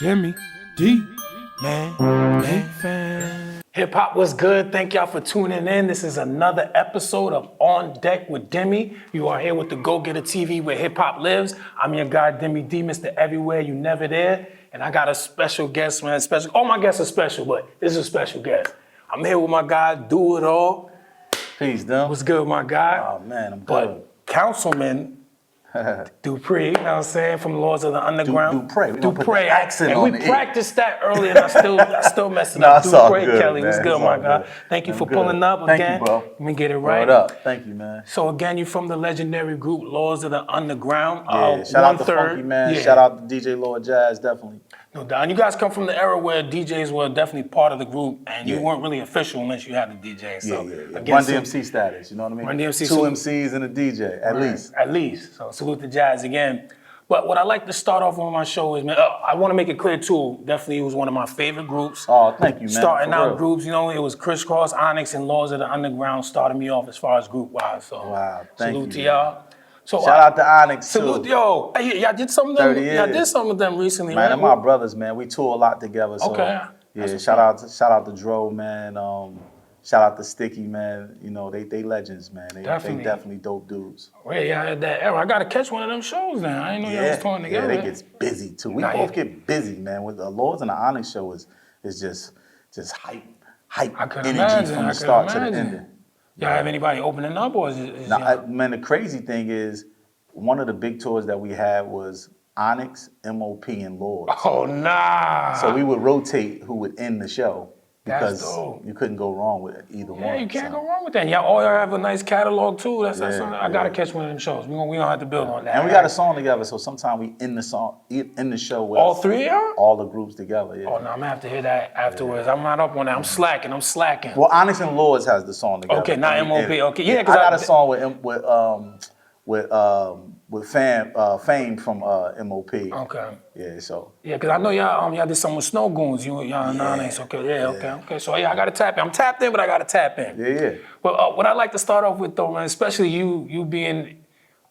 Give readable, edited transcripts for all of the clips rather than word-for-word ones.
Jimmy D, man. Hip hop was good. Thank y'all for tuning in. This is another episode of On Deck with Deme. You are here with the DagogetaTv where hip hop lives. I'm your guy, Deme D, Mr. Everywhere, You Never There. And I got a special guest, man. All my guests are special, but this is a special guest. I'm here with my guy, DoItAll. Peace, Dom. What's good, my guy? Oh, man, I'm good. But Councilman Dupree, you know what I'm saying, from Lords of the Underground. Dupree. We don't put the Dupree. accent And on we it. practiced that earlier, and I still messing Nah, up. it's all Dupree, good, Kelly, what's man. good, It's my all guy? good. Thank you I'm for good. pulling up Thank again. you, bro. Let me get it right. Word up. Thank you, man. So again, you're from the legendary group Lords of the Underground. Yeah, shout out to Funky, man. Yeah. Shout out to DJ Lord Jazz, definitely. No doubt. And you guys come from the era where DJs were definitely part of the group, and you Yeah. weren't really official unless you had a DJ. So Yeah. again, Run DMC status, you know what I mean? Run DMC. Two MCs and a DJ, at least. At least. So salute the Jazz again. But what I like to start off on my show is, man, I want to make it clear too, definitely it was one of my favorite groups. Oh, thank you, man. Starting for out real. groups, you know, it was Crisscross, Onyx, and Lords of the Underground started me off as far as group-wise. So Wow, thank salute to you, y'all. So Shout out to Onyx, salute, too. yo. Hey, y'all did some of them. 30 Y'all years. did some of them recently, Man, right? they're my brothers, man. We tour a lot together. So, Okay. yeah, shout out to Dro, man. Shout out to Sticky, man. You know, they legends, man. They definitely dope dudes. Yeah, I had that era. I got to catch one of them shows then. I didn't know y'all was touring together. Yeah, they get busy too. We Nah, both yeah. get busy, man. With the Lords and the Onyx show is just hype I could energy imagine. from I the could start to the imagine. ending. Y'all have anybody opening up, or is it? Now, man, the crazy thing is, one of the big tours that we had was Onyx, MOP, and Lords. Oh, nah. So we would rotate who would end the show That's because dope. you couldn't go wrong with either one. Yeah, you can't so. go wrong with that. Y'all all have a nice catalog too. That's Yeah, something. I gotta catch one of them shows. We don't have to build on that. And we got a song together, so sometimes we end the show with all three of y'all? all the groups together. Yeah. Oh no, I'm gonna have to hear that afterwards. I'm not up on that. I'm slacking. Well, Onyx and Lords has the song together. Okay, not MOP. And Okay, yeah, I 'cause got a song with Fame from MOP. Okay. Yeah, so Yeah, because I know y'all did something with Snow Goons. Y'all Onyx. Okay, okay. So yeah, I gotta tap in. I'm tapped in, but I gotta tap in. yeah. But what I like to start off with though, man, especially you being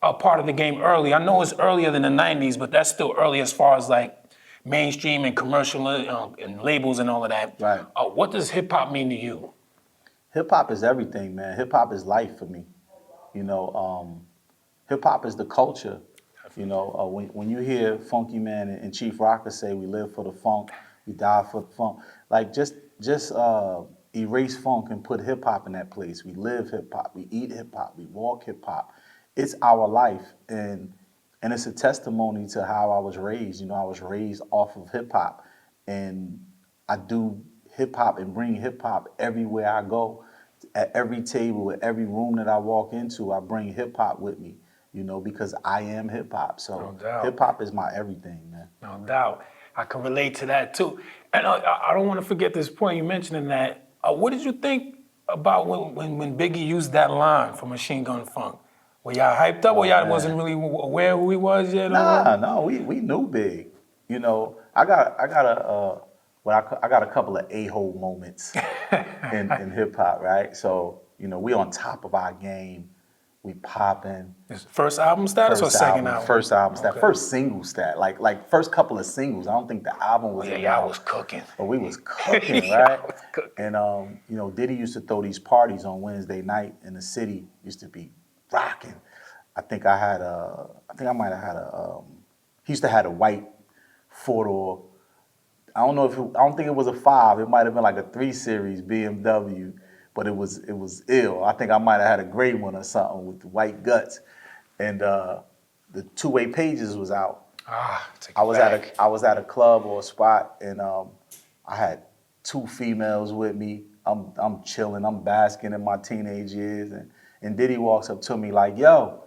a part of the game early. I know it's earlier than the '90s, but that's still early as far as like mainstream and commercial and labels and all of that. Right. What does hip hop mean to you? Hip hop is everything, man. Hip hop is life for me. You know, hip hop is the culture. You know, when you hear Funky Man and Chief Rocker say, "We live for the funk, we die for the funk," like just erase funk and put hip hop in that place. We live hip hop, we eat hip hop, we walk hip hop. It's our life, and it's a testimony to how I was raised. You know, I was raised off of hip hop, and I do hip hop and bring hip hop everywhere I go. At every table, at every room that I walk into, I bring hip hop with me. You know, because I am hip hop. So No doubt. hip hop is my everything, man. No doubt. I can relate to that too. And I don't want to forget this point you mentioning that. What did you think about when Biggie used that line for Machine Gun Funk? Were y'all hyped up or y'all wasn't really aware who he was yet? No, we knew Big. You know, I got a couple of a-hole moments in hip hop, right? So, you know, we on top of our game. We popping. Is it first album status or second album? First album stat. Okay. First single stat. Like first couple of singles. I don't think the album was. Yeah, in y'all out, was cooking. But we was cooking, Y'all right? was cooking. And you know, Diddy used to throw these parties on Wednesday night in the city. Used to be rocking. I think I might have had he used to have a white 4-door. I don't think it was a 5. It might have been like a 3 Series BMW. But it was ill. I think I might have had a gray one or something with the white guts, and the two-way pages was out. I was at a club or a spot, and I had 2 females with me. I'm chilling. I'm basking in my teenage years, and Diddy walks up to me like, "Yo,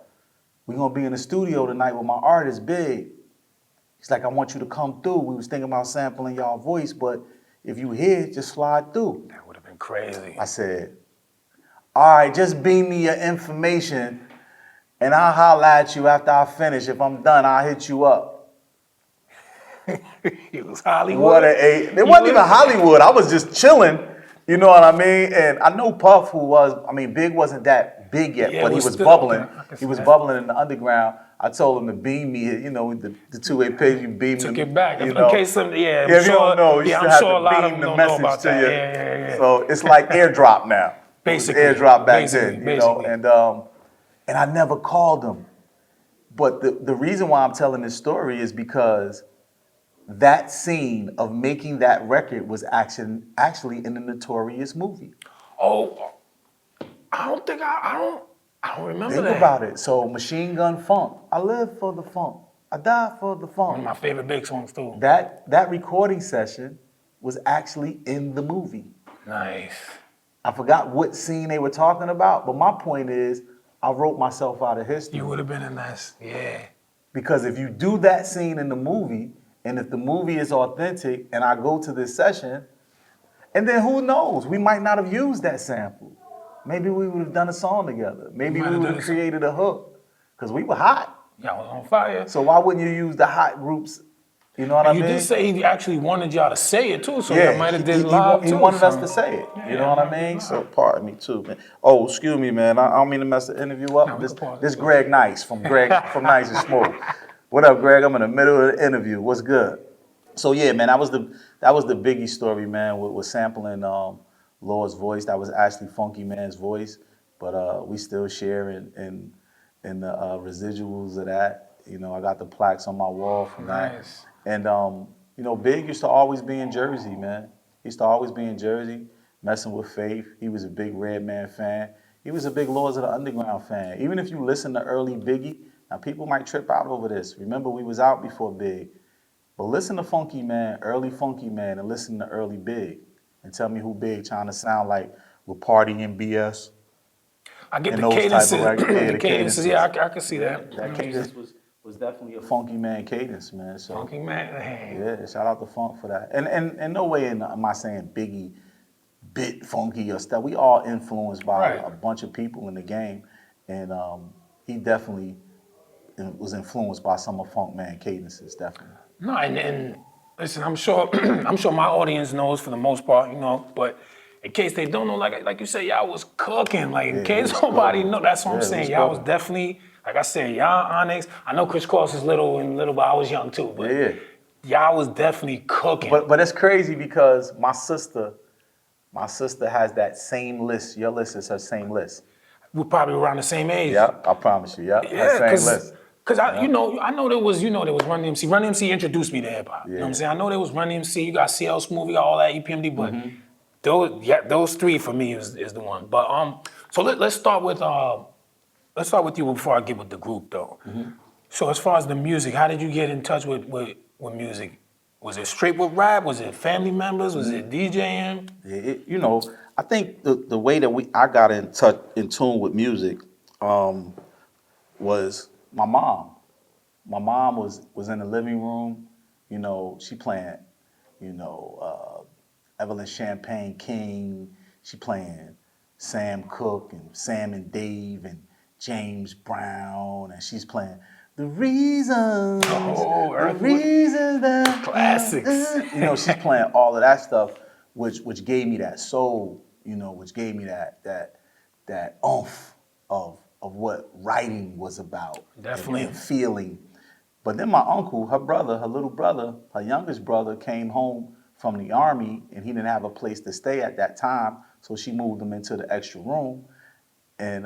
we gonna be in the studio tonight with my artist Big." He's like, "I want you to come through. We was thinking about sampling y'all voice, but if you here, just slide through." That would have been crazy. I said, "All right, just beam me your information and I'll holler at you after I finish. If I'm done, I'll hit you up." It was Hollywood. It wasn't even Hollywood. I was just chilling, you know what I mean? And I know Puff, Big wasn't that big yet, Yeah, but it he was was still- bubbling. okay, I can He see was that. bubbling in the underground. I told him to beam me, you know, the two-way page, you beam Took him, it back. you In know. case some, yeah, I'm Yeah, if you sure, don't know, you yeah, still I'm have sure a to lot of beam them the don't know message about to that. you. Yeah. So it's like airdrop now. Basically, It was airdrop back basically, then, you know, and I never called him. But the reason why I'm telling this story is because that scene of making that record was actually in the Notorious movie. Oh, I don't remember Think that. about it. So Machine Gun Funk, I live for the funk, I die for the One of funk. my favorite big songs too. That recording session was actually in the movie. Nice. I forgot what scene they were talking about, but my point is, I wrote myself out of history. You would have been in that. Yeah. Because if you do that scene in the movie, and if the movie is authentic, and I go to this session, and then who knows, we might not have used that sample. Maybe we would have done a song together. Maybe might we have would done have a song. created a hook. Because we were hot. Y'all was on fire. So why wouldn't you use the hot groups? You know what I You mean? did say he actually wanted y'all to say it too, so Yeah, y'all might have he, did he, live he too. wanted us so- to say it. Yeah, You know what I might have mean? did So live. pardon me too, man. Oh, excuse me, man. I don't mean to mess the interview up. No, we this can pause this it. Greg Nice from Nice and Smooth. What up, Greg? I'm in the middle of the interview. What's good? So yeah, man, that was the Biggie story, man. With sampling Lord's voice. That was actually Funky Man's voice, but we still share in the residuals of that. You know, I got the plaques on my wall from that. Nice. And you know, Big used to always be in Jersey, man. He used to always be in Jersey, messing with Faith. He was a big Redman fan. He was a big Lords of the Underground fan. Even if you listen to early Biggie, now people might trip out over this. Remember, we was out before Big. But listen to Funky Man, early Funky Man, and listen to early Big. And tell me who Big trying to sound like with Party and BS. I get And the those type of cadences. records. Yeah, the the cadences, yeah, I can see that. That cadence was definitely a Funky Man cadence, man. So Funky man. Hey. yeah, shout out to Funk for that. And no way am I saying Biggie bit funky or stuff. We all influenced by Right. a bunch of people in the game, and he definitely was influenced by some of Funk Man cadences, definitely. No, and listen, I'm sure I'm sure my audience knows for the most part, you know, but in case they don't know, like you said, y'all was cooking. Like in Yeah, case it was nobody cooking. know, that's what Yeah, I'm it saying. was Y'all was cooking. definitely, like I said, y'all Onyx. I know Chris Cross is little, but I was young too. But Yeah. y'all was definitely cooking. But it's crazy because my sister has that same list. Your list is her same list. We're probably around the same age. Yeah, I promise you. Yeah, Yeah, her same list. Cause I know there was Run DMC. Run DMC introduced me to hip hop. You know what I'm Yeah. saying? I know there was Run DMC. You got CL Smooth, you got all that EPMD, but Mm-hmm. those three for me is the one. But so let's start with you before I get with the group though. Mm-hmm. So as far as the music, how did you get in touch with music? Was it straight with rap? Was it family members? Was it DJing? You know, I think the way that I got in tune with music was my mom. My mom was in the living room. You know, she playing, Evelyn Champagne King. She playing Sam Cooke and Sam and Dave and James Brown, and she's playing the reasons, Oh, the Earth, reasons that Classics. You know, she's playing all of that stuff, which gave me that soul. You know, which gave me that oomph of what writing was about. Definitely. And feeling. But then my uncle, her little brother, her youngest brother came home from the army and he didn't have a place to stay at that time. So she moved him into the extra room. And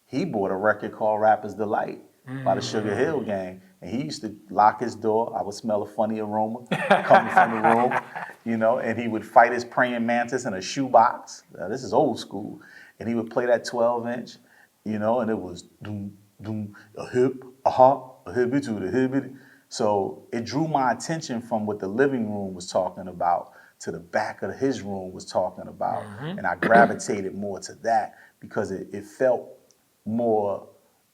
he bought a record called Rapper's Delight by the Sugar Hill Gang. And he used to lock his door. I would smell a funny aroma coming from the room, and he would fight his praying mantis in a shoebox. This is old school. And he would play that 12-inch, and it was doom, doom, a hip, a hop, a hippie to the hippie. So it drew my attention from what the living room was talking about to the back of his room was talking about. And I gravitated more to that because it felt more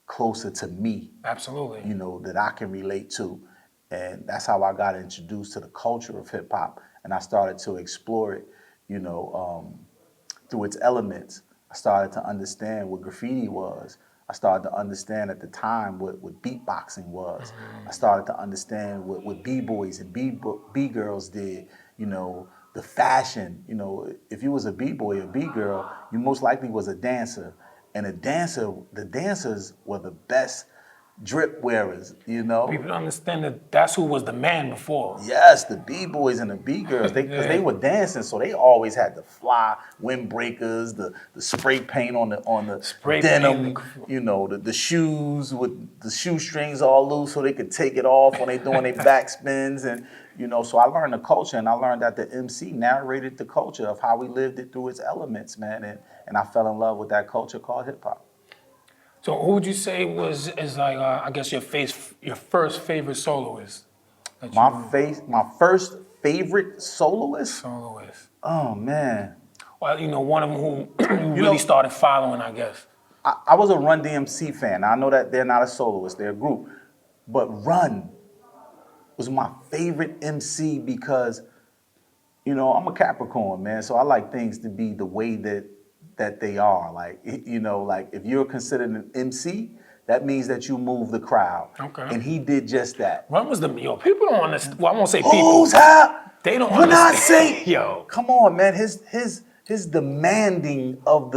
closer to me, Absolutely. that I can relate to. And that's how I got introduced to the culture of hip hop. And I started to explore it, through its elements. I started to understand what graffiti was. I started to understand at the time what beatboxing was. I started to understand what B-boys and B-girls did, the fashion. If you was a B-boy or B-girl, you most likely was a dancer. and the dancers were the best drip wearers, you know? People don't understand that that's who was the man before. Yes, the B-boys and the B-girls, because they were dancing, so they always had the fly windbreakers, the spray paint on the Spray denim, paint. you know, the shoes with the shoestrings all loose so they could take it off when they doing their backspins. And, you know, so I learned the culture, and I learned that the MC narrated the culture of how we lived it through its elements, man. And I fell in love with that culture called hip-hop. So who would you say is like I guess your first favorite soloist? My first favorite soloist? Soloist. Oh, man. Well, you know, one of them who you really started following, I guess. I was a Run DMC fan. Now, I know that they're not a soloist, they're a group. But Run was my favorite MC because, you know, I'm a Capricorn, man. So I like things to be the way that they are. Like, you know, like if you're considered an MC, that means that you move the crowd. Okay. And he did just that. Run was people don't understand. Well, I won't say people. Who's up? They don't When I understand. say, Yo. Come on, man. His demanding of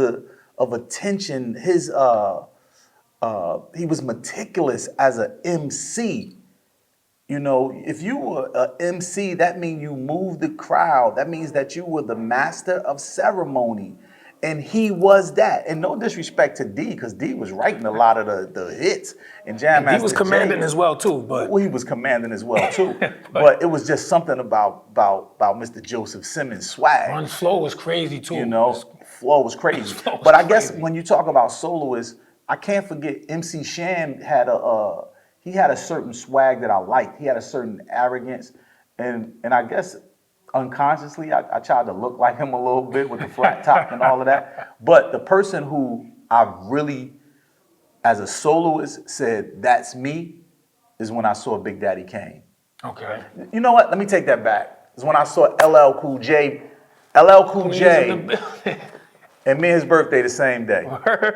attention, he was meticulous as an MC. You know, if you were an MC, that means you moved the crowd. That means that you were the master of ceremony. And he was that. And no disrespect to D, because D was writing a lot of the hits. And Jam Master He was commanding as well too, but well, he was commanding as well too. But it was just something about Mr. Joseph Simmons' swag. Run's flow was crazy too. You know, flow was crazy. But I guess when you talk about soloists, I can't forget MC Shan had he had a certain swag that I liked. He had a certain arrogance, and I guess unconsciously I tried to look like him a little bit with the flat top and all of that. But the person who I really, as a soloist, said that's me, is when I saw Big Daddy Kane. Okay. You know what? Let me take that back. It's when I saw LL Cool J. LL Cool J. And me and his birthday the same day.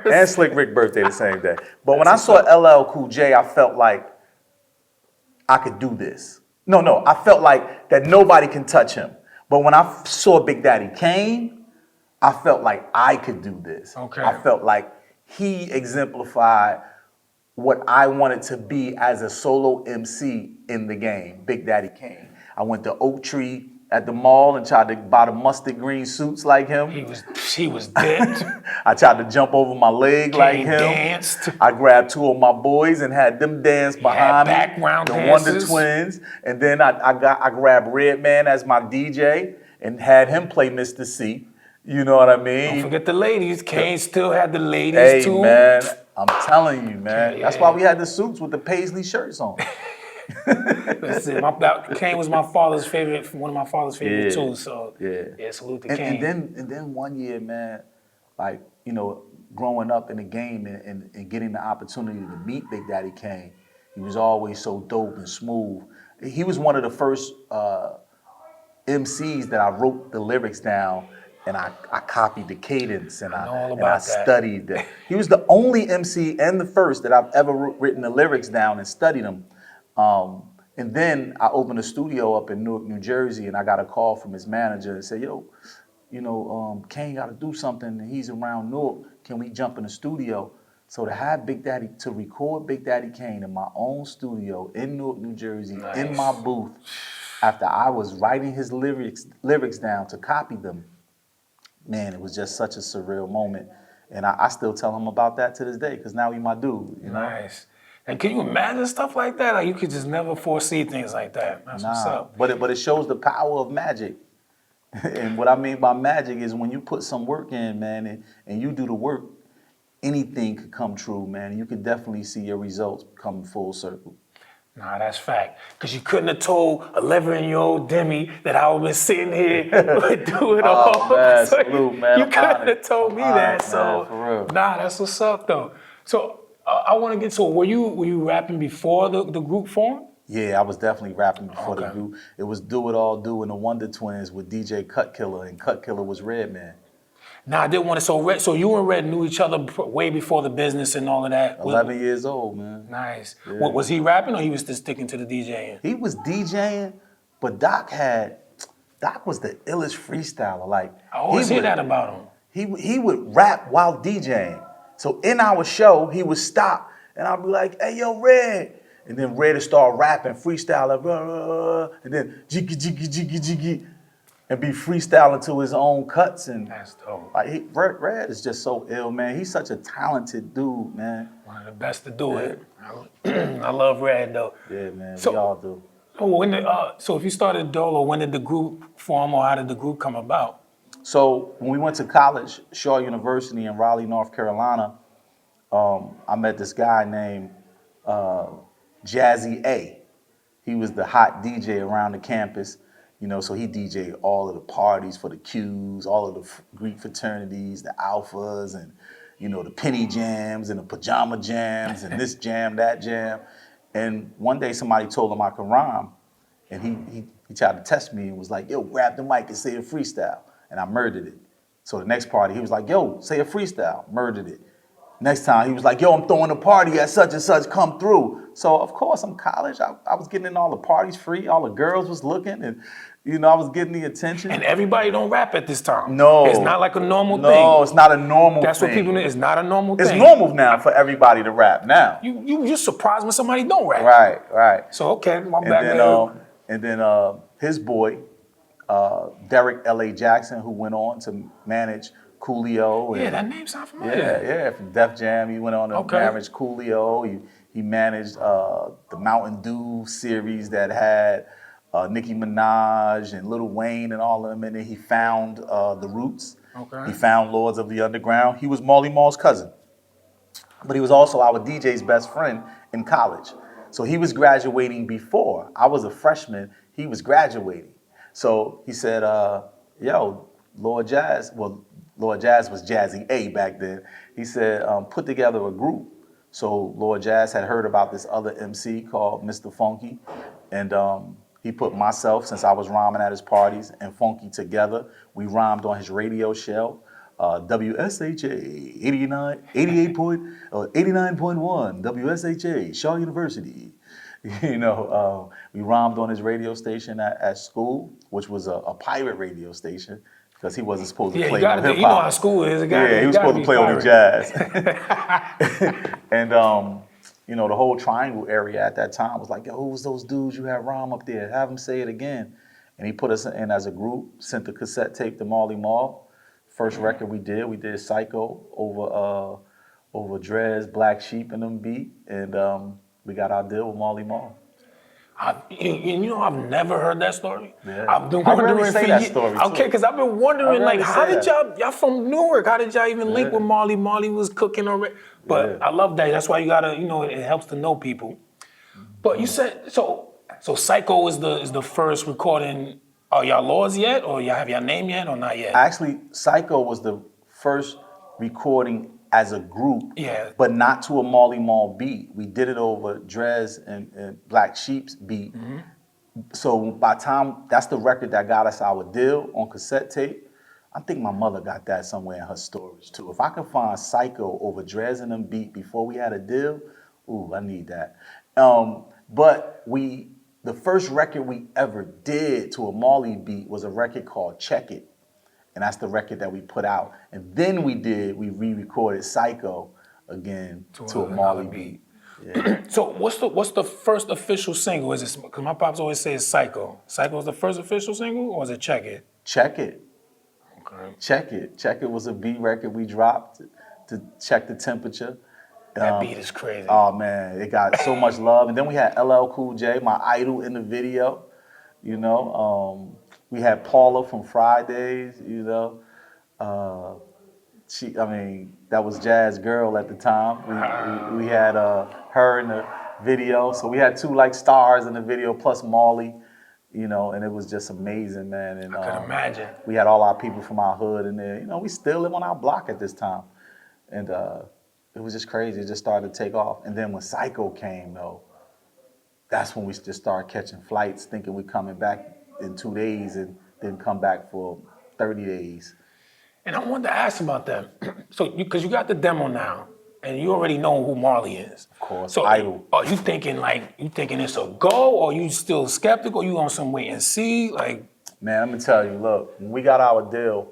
And Slick Rick birthday the same day. But when I saw LL Cool J, I felt like I could do this. No, I felt like that nobody can touch him. But when I saw Big Daddy Kane, I felt like I could do this. Okay. I felt like he exemplified what I wanted to be as a solo MC in the game, Big Daddy Kane. I went to Oak Tree at the mall and tried to buy the mustard green suits like him. He was dipped. I tried to jump over my leg like him. Danced. I grabbed two of my boys and had them dance behind me. Background the dances. Wonder Twins. And then I grabbed Redman as my DJ and had him play Mr. C. You know what I mean? Don't forget the ladies. Kane still had the ladies Hey, too. man, I'm telling you, man. Yeah. That's why we had the suits with the paisley shirts on. That's it. Kane was my father's favorite, one of my father's favorite too. So yeah, salute to Kane. And then one year, man, like, you know, growing up in the game and getting the opportunity to meet Big Daddy Kane, he was always so dope and smooth. He was one of the first MCs that I wrote the lyrics down and I copied the cadence and I studied that. He was the only MC and the first that I've ever written the lyrics down and studied them. And then I opened a studio up in Newark, New Jersey, and I got a call from his manager and said, yo, you know, Kane got to do something. He's around Newark. Can we jump in the studio? So to have to record Big Daddy Kane in my own studio in Newark, New Jersey, in my booth, after I was writing his lyrics down to copy them, man, it was just such a surreal moment. And I still tell him about that to this day, because now he's my dude, you know? Nice. And can you imagine stuff like that? Like you could just never foresee things like that. That's what's up. But it shows the power of magic. And what I mean by magic is when you put some work in, man, and you do the work, anything could come true, man. You could definitely see your results come full circle. Nah, that's fact. Because you couldn't have told 11-year-old Demi that I would be sitting here do it all. Oh, man, So salute, man. You couldn't have told me that. Man, So, for real. nah, that's what's up, though. So, I want to get to, were you rapping before the group formed? Yeah, I was definitely rapping before the group. It was DoItAll and the Wonder Twins with DJ Cut Killer, and Cut Killer was Redman. Nah, I didn't want to. So you and Red knew each other way before the business and all of that? 11 years old, man. Nice. Yeah. What, was he rapping or he was just sticking to the DJing? He was DJing, but Doc was the illest freestyler. Like, I always hear that about him. He would rap while DJing. So in our show, he would stop, and I'd be like, "Hey, yo, Red," and then Red would start rapping, freestyling, and then jiggy jiggy jiggy jiggy, and be freestyling to his own cuts. And That's dope. like Red is just so ill, man. He's such a talented dude, man. One of the best to do it. I love Red though. Yeah, man. So- we all do. So if you started Dolo, when did the group form, or how did the group come about? So when we went to college, Shaw University in Raleigh, North Carolina, I met this guy named Jazzy A. He was the hot DJ around the campus, so he DJ'd all of the parties for the Qs, all of the Greek fraternities, the Alphas, and, the penny jams and the pajama jams and this jam, that jam. And one day somebody told him I could rhyme, and he tried to test me and was like, "Yo, grab the mic and say a freestyle." And I murdered it. So the next party, he was like, "Yo, say a freestyle," murdered it. Next time, he was like, "Yo, I'm throwing a party at such and such, come through." So of course, I'm college. I was getting in all the parties free. All the girls was looking, and I was getting the attention. And everybody don't rap at this time. No. It's not like a normal thing. No, it's not a normal That's thing. what people. It's not a normal It's thing. normal now for everybody to rap now. You're surprised when somebody don't rap. Right. So okay, my bad. And then his boy, Derek L.A. Jackson, who went on to manage Coolio. Yeah, And, that name sounds familiar. yeah, from Def Jam. He went on to manage Coolio. He managed the Mountain Dew series that had Nicki Minaj and Lil Wayne and all of them. And then he found The Roots. Okay. He found Lords of the Underground. He was Marley Marl's cousin. But he was also our DJ's best friend in college. So he was graduating before. I was a freshman. He was graduating. So he said, "Yo, Lord Jazz was Jazzy A back then." He said, "Put together a group." So Lord Jazz had heard about this other MC called Mr. Funky. And he put myself, since I was rhyming at his parties, and Funky together. We rhymed on his radio show. WSHA 89.1 WSHA Shaw University. We rhymed on his radio station at school, which was a pirate radio station because he wasn't supposed to play on hip hop. You know how school is. He was supposed to play on the jazz. And the whole Triangle area at that time was like, "Yo, who was those dudes you had rhyme up there? Have them say it again." And he put us in as a group, sent the cassette tape to Marly Marl. First record we did Psycho over Drez, Black Sheep and them beat, and we got our deal with Marly Marl. I've never heard that story. Yeah. I've been I wondering rarely say that story, too. Okay, because I've been wondering, like, how did y'all from Newark? How did y'all even link with Marley? Marley was cooking already. But I love that. That's why you gotta, it helps to know people. But you said so Psycho is the first recording. Are y'all laws yet, or y'all have your name yet, or not yet? Actually, Psycho was the first recording as a group, but not to a Marly Marl beat. We did it over Drez and Black Sheep's beat. Mm-hmm. So by the time, that's the record that got us our deal on cassette tape. I think my mother got that somewhere in her storage too. If I could find Psycho over Drez and them beat before we had a deal, I need that. But the first record we ever did to a Marley beat was a record called Check It. And that's the record that we put out. And then we re-recorded Psycho again to a Marley beat. Yeah. So what's the first official single? Is it, because my pops always says Psycho. Psycho was the first official single, or is it Check It? Check It. Okay. Check It. Check It was a beat record we dropped to check the temperature. That beat is crazy. Oh man, it got so much love. And then we had LL Cool J, my idol, in the video. We had Paula from Fridays. That was Jazz Girl at the time. We had her in the video. So we had two stars in the video plus Marley. And it was just amazing, man. And I can imagine. We had all our people from our hood in there. We still live on our block at this time. And it was just crazy. It just started to take off. And then when Psycho came, though, that's when we just started catching flights, thinking we're coming back in 2 days and then come back for 30 days. And I wanted to ask about that. So, because you got the demo now, and you already know who Marley is. Of course, so idol. Are you thinking it's a go, or you still skeptical? You on some wait and see? Man, I'm gonna tell you, look, when we got our deal,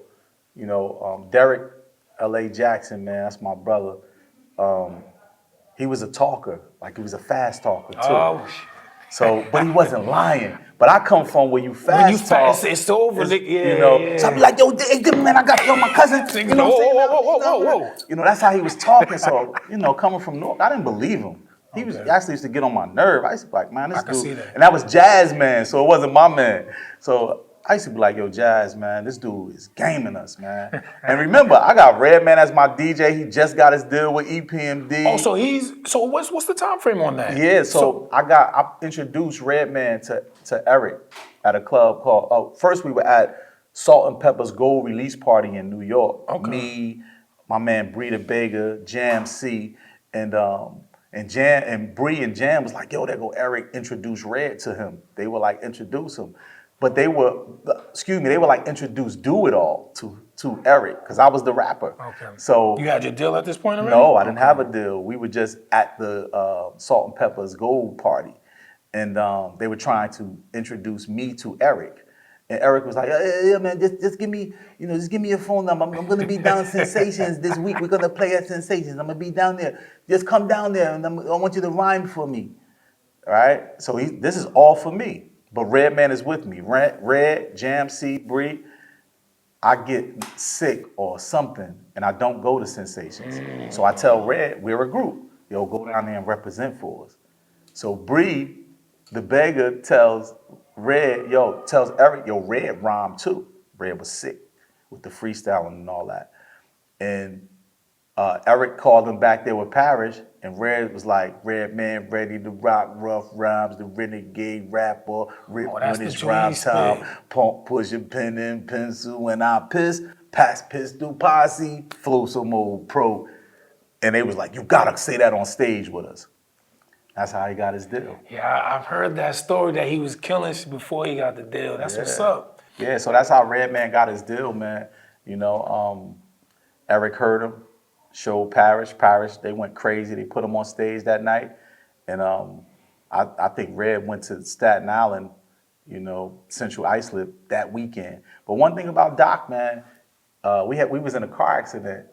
Derek L.A. Jackson, man, that's my brother. he was a talker, like he was a fast talker too. Oh, So, but he wasn't lying. But I come from where you when you fast talk. fast, it's over. You know, so I be like, yo, man, I got my cousin. You know what I'm saying? Whoa. You know, that's how he was talking. So, you know, coming from North, I didn't believe him. He was actually used to get on my nerve. I used to be like, man, this I can dude. see that. And that was Jazz Man, so it wasn't my man. So I used to be like, yo, Jazz, man, this dude is gaming us, man. And remember, I got Redman as my DJ. He just got his deal with EPMD. Oh, so what's the time frame on that? Yeah, so I introduced Redman to Eric at a club called, first we were at Salt and Pepper's Gold Release Party in New York. Okay. Me, my man Bree the Bega, Jam C, and Bree and Jam was like, yo, there go Eric, introduce Red to him. They were like, introduce him. But they were like, introduce DoItAll to Eric, because I was the rapper. Okay. So you had your deal at this point already? no, I didn't have a deal. We were just at the Salt and Pepper's Gold Party. And they were trying to introduce me to Eric. And Eric was like, yeah, man, just give me, just give me your phone number. I'm gonna be down at Sensations this week. We're gonna play at Sensations. I'm gonna be down there. Just come down there and I want you to rhyme for me. All right? So this is all for me. But Redman is with me. Red, Jam C, Bree. I get sick or something and I don't go to Sensations. So I tell Red, we're a group. Yo, go down there and represent for us. So Bree, the beggar, tells Eric, yo, Red rhymed too. Red was sick with the freestyling and all that. And Eric called him back there with Parrish, and Red was like, Redman ready to rock rough rhymes, the renegade rapper, rip when it's rhyme time, pump, push a pen and pencil, when I piss, pass pistol posse, flow some old pro. And they was like, you gotta say that on stage with us. That's how he got his deal. Yeah, I've heard that story that he was killing before he got the deal. That's what's up. Yeah, so that's how Redman got his deal, man. Eric heard him, showed Parrish. They went crazy. They put him on stage that night. And I think Red went to Staten Island, Central Islip that weekend. But one thing about Doc, man, we was in a car accident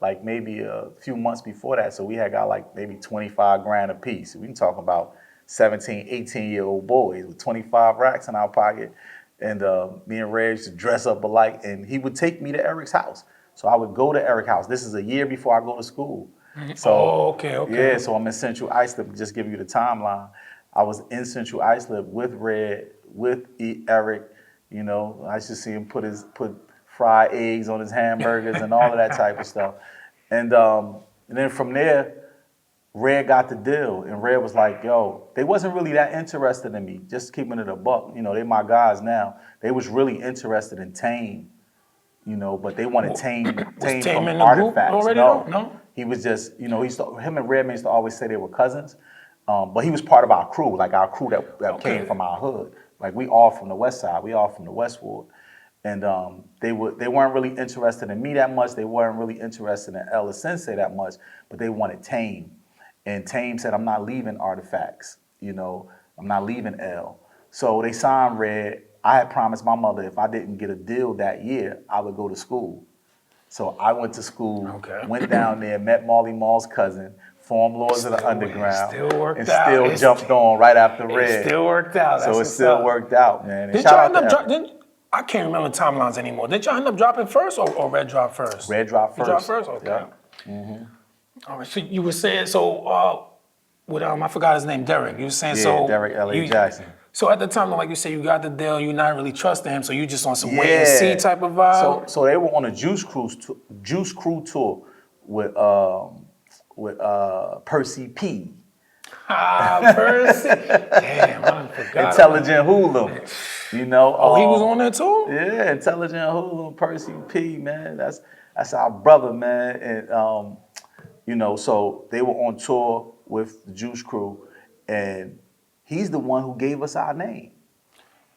like maybe a few months before that. So we had got like maybe 25 grand a piece. We can talk about 17, 18-year-old boys with 25 racks in our pocket. And me and Red used to dress up alike, and he would take me to Eric's house. So I would go to Eric's house. This is a year before I go to school. So, okay. Yeah, so I'm in Central Islip, just give you the timeline. I was in Central Islip with Red, with Eric. I used to see him put fried eggs on his hamburgers and all of that type of stuff. And then from there, Red got the deal, and Red was like, yo, they wasn't really that interested in me, just keeping it a buck. They my guys now. They was really interested in Tame, but they wanted Tame from in the Artifacts. Already? No? He was just, him and Redman used to always say they were cousins, but he was part of our crew, like our crew that came from our hood. Like we all from the West Side, we all from the Westwood. And they weren't really interested in me that much. They weren't really interested in Ella Sensei that much, but they wanted Tame. And Tame said, I'm not leaving Artifacts. I'm not leaving L. So they signed Red. I had promised my mother if I didn't get a deal that year, I would go to school. So I went to school, went down there, met Marley Marl's cousin, formed Lords of the Underground, and still jumped on right after Red. It still worked out. So it still worked out, man. And Did y'all end up I can't remember the timelines anymore. Did y'all end up dropping first or Red dropped first? Red dropped first. You dropped first? Okay. Yeah. Mm-hmm. All right, so you were saying, with I forgot his name, Derek. You were saying, Derek L.A. Jackson. So at the time, like you said, you got the deal, you're not really trusting him, so you just on some wait and see type of vibe? So they were on a Juice Crew tour with Percy P. Percy. Damn, I forgot. Intelligent Hoolum. He was on there too? Yeah, Intelligent Hoolum, Percy P, man. That's our brother, man. And so they were on tour with the Juice Crew, and he's the one who gave us our name.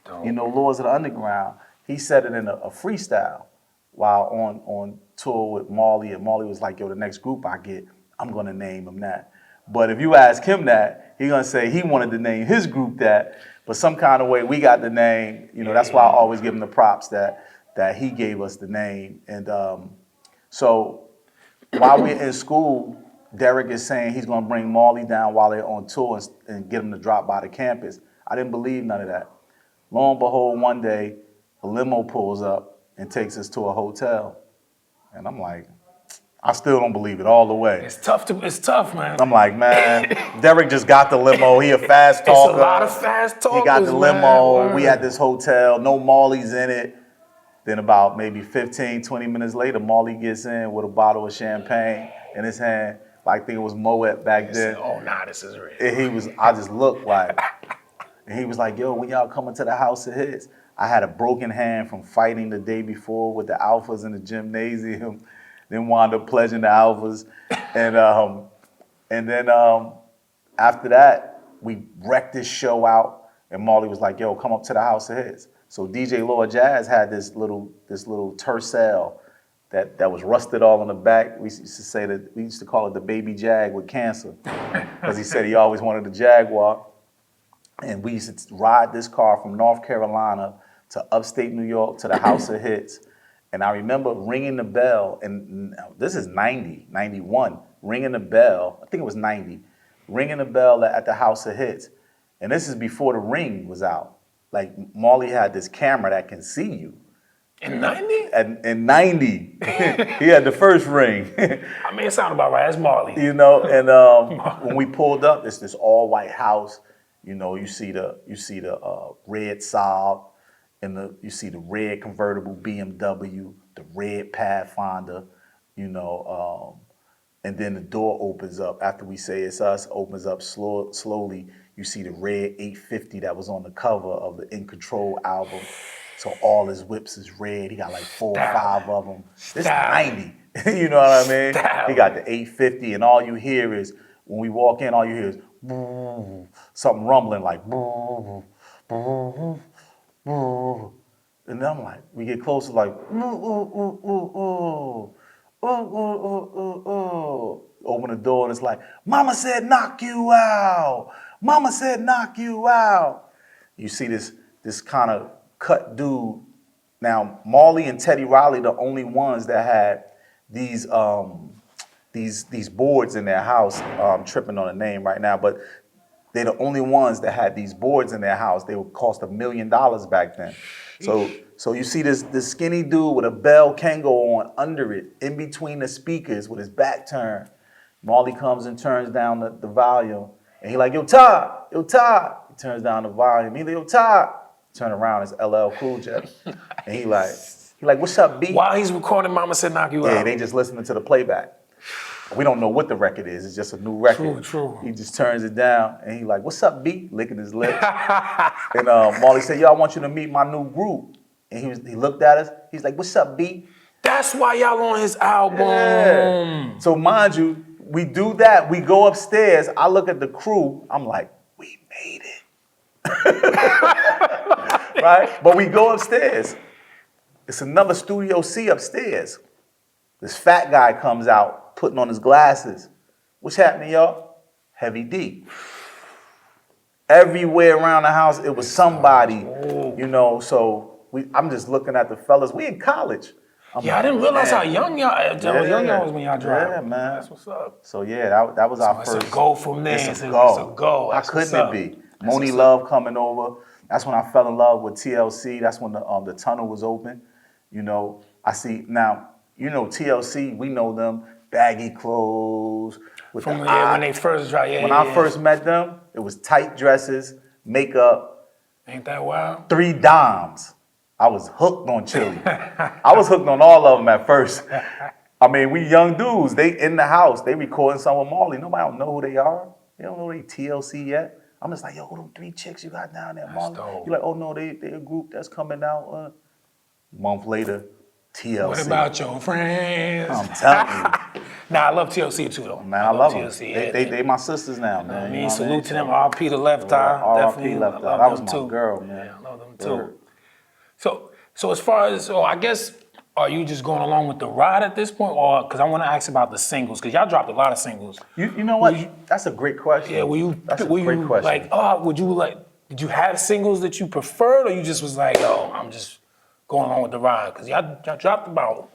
Lords of the Underground. He said it in a freestyle while on tour with Marley, and Marley was like, yo, the next group I get, I'm gonna name him that. But if you ask him that, he's gonna say he wanted to name his group that, but some kind of way we got the name. That's why I always give him the props that he gave us the name. And so while we're in school, Derek is saying he's gonna bring Marley down while they're on tour and get him to drop by the campus. I didn't believe none of that. Lo and behold, one day, a limo pulls up and takes us to a hotel. And I'm like, I still don't believe it all the way. It's tough, man. I'm like, man, Derek just got the limo. He a fast talker. It's a lot of fast talkers, He got the limo. Man. We at this hotel. No Marley's in it. Then about maybe 15, 20 minutes later, Marley gets in with a bottle of champagne in his hand. Like, I think it was Moet back then. Oh, nah, this is real. And I just looked like, and he was like, yo, when y'all coming to the house of hits? I had a broken hand from fighting the day before with the Alphas in the gymnasium. Then wound up pledging the Alphas. And then after that, we wrecked this show out. And Marley was like, yo, come up to the house of hits. So DJ Lord Jazz had this little Tercel that was rusted all on the back. We used to say that, we used to call it the baby Jag with cancer, because he said he always wanted a Jaguar. And we used to ride this car from North Carolina to upstate New York to the House of Hits. And I remember ringing the bell, and this is 90, 91, ringing the bell, I think it was 90, ringing the bell at the House of Hits. And this is before the Ring was out. Like, Marley had this camera that can see you. In 90? In 90, he had the first Ring. I mean, it sounded about right. That's Marley. You know, and when we pulled up, it's this all-white house. You know, you see the red Saab, and you see the red convertible BMW, the red Pathfinder, you know, and then the door opens up after we say it's us, opens up slowly. You see the red 850 that was on the cover of the In Control album. So all his whips is red. He got like 4 or 5 of them. It's 90. You know what I mean? He got the 850, and all you hear is, when we walk in, all you hear is something rumbling like, and then I'm like, we get closer, like, open the door, and it's like, Mama said knock you out. Mama said knock you out. You see this kind of cut dude. Now, Marley and Teddy Riley, the only ones that had these boards in their house. I'm tripping on the name right now, but they're the only ones that had these boards in their house. They would cost $1 million back then. So you see this skinny dude with a Bell Kango on under it, in between the speakers with his back turned. Marley comes and turns down the volume, and he like, yo, Todd. He turns down the volume. He like, yo, Todd. Turn around, it's LL Cool J. And he like, what's up, B? While he's recording Mama Said Knock You Out. Yeah, they just listening to the playback. We don't know what the record is. It's just a new record. True. He just turns it down, and he like, what's up, B? Licking his lips. And Marley said, yo, I want you to meet my new group. And he looked at us. He's like, what's up, B? That's why y'all on his album. Yeah. So mind you, we do that. We go upstairs. I look at the crew. I'm like, we made it. Right? But we go upstairs. It's another Studio C upstairs. This fat guy comes out, putting on his glasses. What's happening, y'all? Heavy D. Everywhere around the house, it was somebody, you know, so I'm just looking at the fellas. We in college. I didn't realize how young y'all was when y'all dropped. Yeah, man. That's what's up. So yeah, that was our first. It's a go from there. It's a go. That's How couldn't it be? Moni Love coming over. That's when I fell in love with TLC. That's when the tunnel was open. You know, I see now. You know TLC. We know them baggy clothes with from the when they first dropped. When I first met them, it was tight dresses, makeup. Ain't that wild? 3 dimes. I was hooked on Chili. I was hooked on all of them at first. I mean, we young dudes. They in the house. They recording some with Marley. Nobody don't know who they are. They don't know they TLC yet. I'm just like, yo, who them 3 chicks you got down there, Marley? You're like, oh no, they a group that's coming out. A month later, TLC. What about your friends? I'm telling you. Nah, I love TLC too, though. Man, I love them. TLC. They my sisters now, man. I mean, salute to them. RP the Left Eye. RP Left Eye. That was my girl, man. Yeah, I love them too. So as far as, I guess, are you just going along with the ride at this point, or because I want to ask about the singles, because y'all dropped a lot of singles. You know what? That's a great question. Yeah, That's a great question. Like, did you have singles that you preferred, or you just was like, I'm just going along with the ride? Because y'all dropped about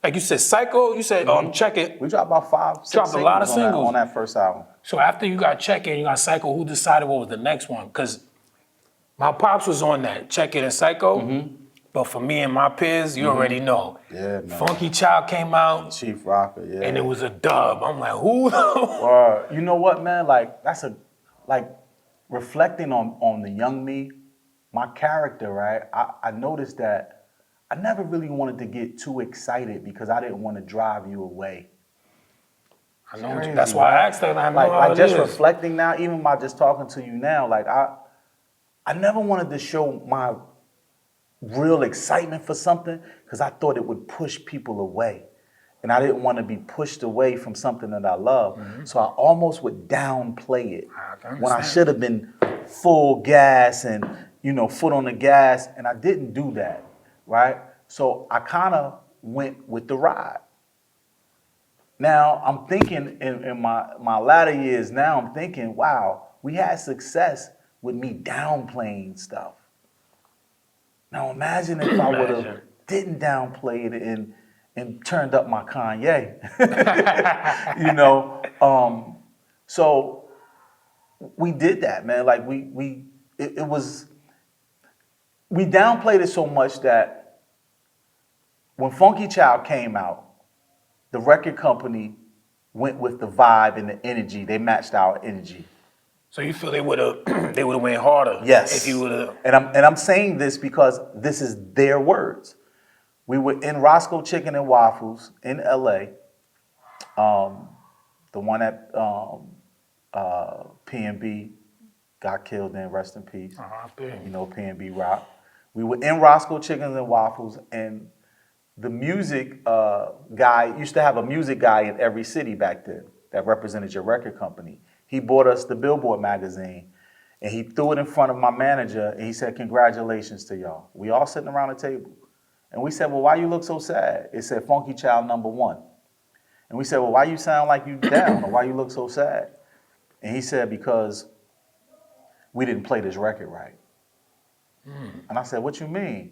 Like you said, Psycho. You said, Check It. We dropped about 5, 6 Dropped a lot of singles on that first album. So after you got Check It and you got Psycho, who decided what was the next one? Because my pops was on that, Check It and Psycho. But for me and my peers, you already know. Yeah, man. Funky Child came out. Chief Rocker, yeah. And it was a dub. I'm like, who? You know what, man? Like, reflecting on the young me, my character, right? I noticed that I never really wanted to get too excited because I didn't want to drive you away. I know. Crazy, that's why I asked that. I know how like it just is. reflecting now, even by just talking to you now, like I never wanted to show my real excitement for something because I thought it would push people away. And I didn't want to be pushed away from something that I love. So I almost would downplay it when I should have been full gas and, foot on the gas. And I didn't do that, right? So I kind of went with the ride. Now I'm thinking in my latter years now, I'm thinking, wow, we had success with me downplaying stuff. Now imagine if I would have didn't downplay it and turned up my Kanye. So we did that, man. Like we downplayed it so much that when Funky Child came out, the record company went with the vibe and the energy. They matched our energy. So you feel they would have went harder? Yes. If you would have. And I'm saying this because this is their words. We were in Roscoe Chicken and Waffles in LA. The one at P&B got killed in, rest in peace. P&B Rock. We were in Roscoe Chickens and Waffles, and the music guy used to have a music guy in every city back then that represented your record company. He bought us the Billboard magazine, and he threw it in front of my manager, and he said, "Congratulations to y'all." We all sitting around the table. And we said, "Well, why you look so sad?" It said, "Funky Child #1. And we said, "Well, why you sound like you down, or why you look so sad?" And he said, "Because we didn't play this record right." And I said, "What you mean?"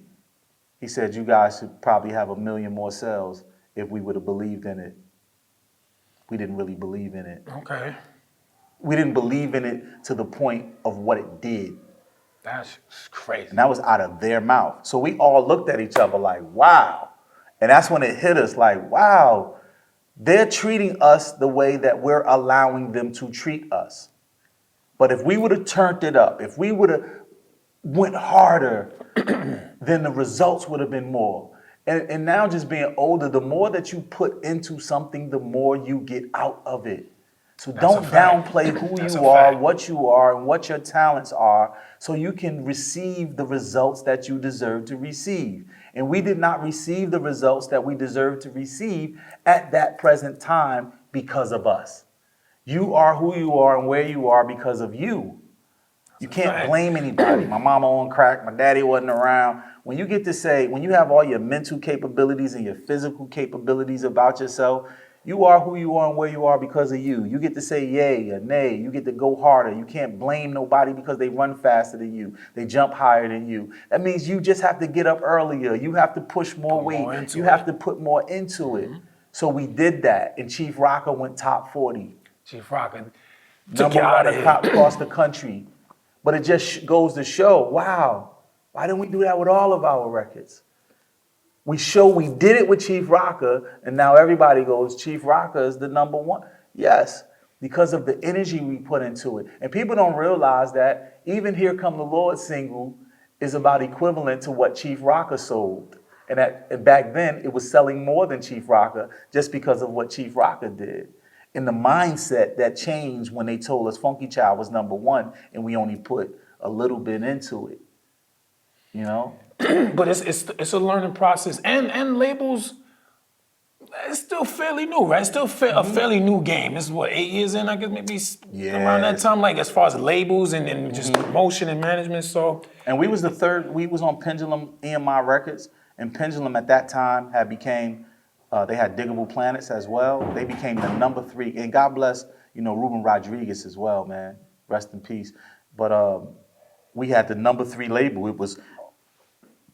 He said, "You guys should probably have 1 million more sales if we would have believed in it." We didn't really believe in it. Okay. We didn't believe in it to the point of what it did. That's crazy. And that was out of their mouth. So we all looked at each other like, wow. And that's when it hit us like, wow, they're treating us the way that we're allowing them to treat us. But if we would have turned it up, if we would have went harder, then the results would have been more. And now just being older, the more that you put into something, the more you get out of it. So don't downplay who you are, what you are, and what your talents are, so you can receive the results that you deserve to receive. And we did not receive the results that we deserve to receive at that present time because of us. You are who you are and where you are because of you. You can't blame anybody. My mama on crack, my daddy wasn't around. When you get to say, when you have all your mental capabilities and your physical capabilities about yourself, you are who you are and where you are because of you. You get to say yay or nay. You get to go harder. You can't blame nobody because they run faster than you. They jump higher than you. That means you just have to get up earlier. You have to push more weight. You have to put more into it. So we did that, and Chief Rocker went top 40. Chief Rocker Number one across the country. But it just goes to show, wow, why didn't we do that with all of our records? We did it with Chief Rocker, and now everybody goes, Chief Rocker is the #1. Yes, because of the energy we put into it. And people don't realize that even Here Come the Lord single is about equivalent to what Chief Rocker sold. And back then, it was selling more than Chief Rocker just because of what Chief Rocker did. And the mindset that changed when they told us Funky Child was #1 and we only put a little bit into it, you know? But it's a learning process, and labels. It's still fairly new, right? It's still a fairly new game. This is what, 8 years in, I guess, maybe around that time. Like as far as labels and just promotion and management. So. And we was the third. We was on Pendulum EMI Records, and Pendulum at that time had became. They had Diggable Planets as well. They became the #3, and God bless, Ruben Rodriguez as well, man. Rest in peace. But we had the #3 label. It was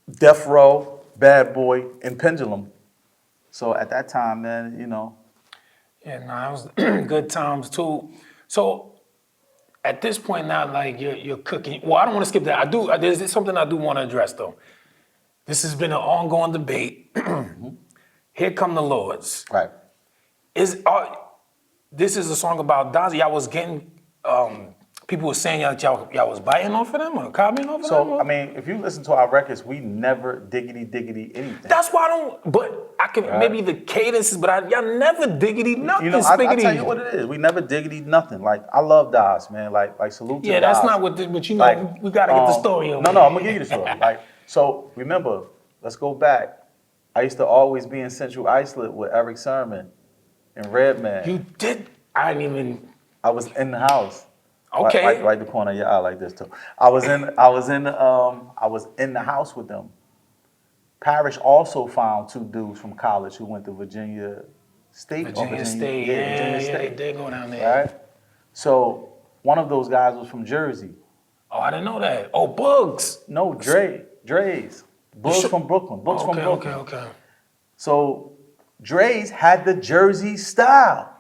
Death Row, Bad Boy, and Pendulum. So at that time, man, you know. Yeah, nah, it was good times too. So at this point now, like you're cooking. Well, I don't want to skip that. I do. There's something I do want to address though. This has been an ongoing debate. Here Come the Lords. Right. This is a song about Dazzy. Y'all was getting, people were saying y'all was biting off of them or copying off of them? So, I mean, if you listen to our records, we never diggity anything. That's why I don't, but I can, maybe the cadences, but y'all never diggity nothing, You know, I tell you what it is. We never diggity nothing. Like, I love Daz, man. Like salute to Yeah, Daz. that's not what, but you know, Like, we gotta get the story over. No, I'm gonna give you the story. Like, so remember, let's go back. I used to always be in Central Islip with Eric Sermon and Redman. You did, I didn't even. I was in the house. Okay. Right the corner of your eye like this too. I was in the house with them. Parrish also found 2 dudes from college who went to Virginia State. Virginia State, Virginia yeah, State. they go down there. Right? So one of those guys was from Jersey. Oh, I didn't know that. Oh, Bugs. No, Dre's. Bugs from Brooklyn. Bugs from Brooklyn. Okay. So Dre's had the Jersey style.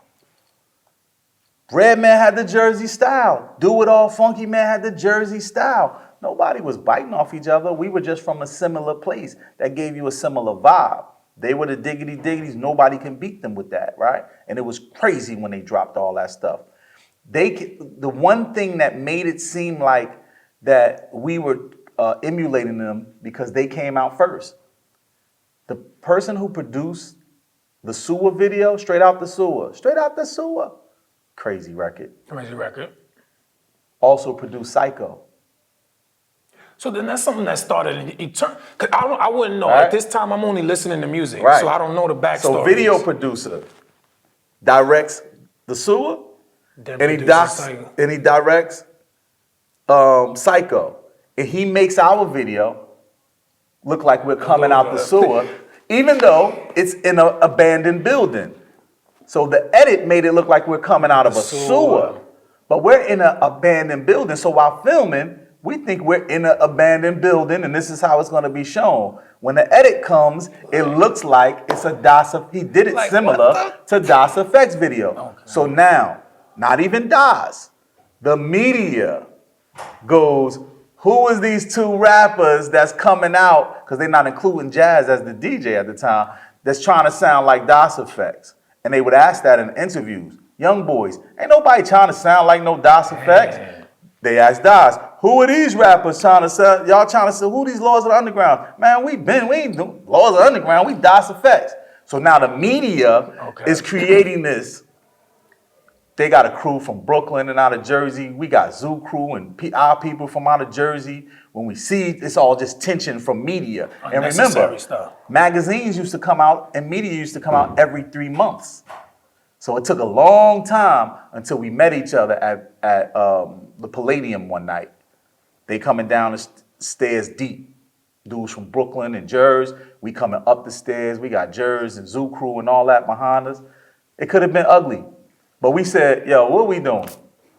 Redman had the Jersey style. DoItAll Funky Man had the Jersey style. Nobody was biting off each other. We were just from a similar place that gave you a similar vibe. They were the diggities. Nobody can beat them with that, right? And it was crazy when they dropped all that stuff. The one thing that made it seem like that we were emulating them because they came out first. The person who produced the Sewer video, Straight Out the Sewer, crazy record. Crazy record. Also produced Psycho. So then that's something that started in cause I wouldn't know. Right. At this time, I'm only listening to music, Right. so I don't know the backstory. So video producer directs the Sewer, Then and he produces Psycho. directs Psycho, and he makes our video look like we're coming out the sewer, even though it's in an abandoned building. So the edit made it look like we're coming out of a sewer, but we're in an abandoned building. So while filming, we think we're in an abandoned building, and this is how it's going to be shown. When the edit comes, it looks like it's a DOS. He did it Like, similar to DOS Effects video. Okay. So now, not even DOS, the media goes, who is these 2 rappers that's coming out, because they're not including Jazz as the DJ at the time, that's trying to sound like DOS Effects. And they would ask that in interviews. Young boys, ain't nobody trying to sound like no DOS Effects. Man. They asked DOS, who are these rappers trying to sell? Y'all trying to sell, who these Laws of the Underground? Man, we ain't doing Laws of the Underground, we DOS Effects. So now the media is creating this. They got a crew from Brooklyn and out of Jersey. We got Zoo Crew and our people from out of Jersey. When we see, it's all just tension from media. And remember, stuff. magazines used to come out and media used to come out every 3 months. So it took a long time until we met each other at the Palladium one night. They coming down the stairs deep. Dudes from Brooklyn and Jersey. We coming up the stairs. We got Jersey and Zoo Crew and all that behind us. It could have been ugly. But we said, yo, what are we doing?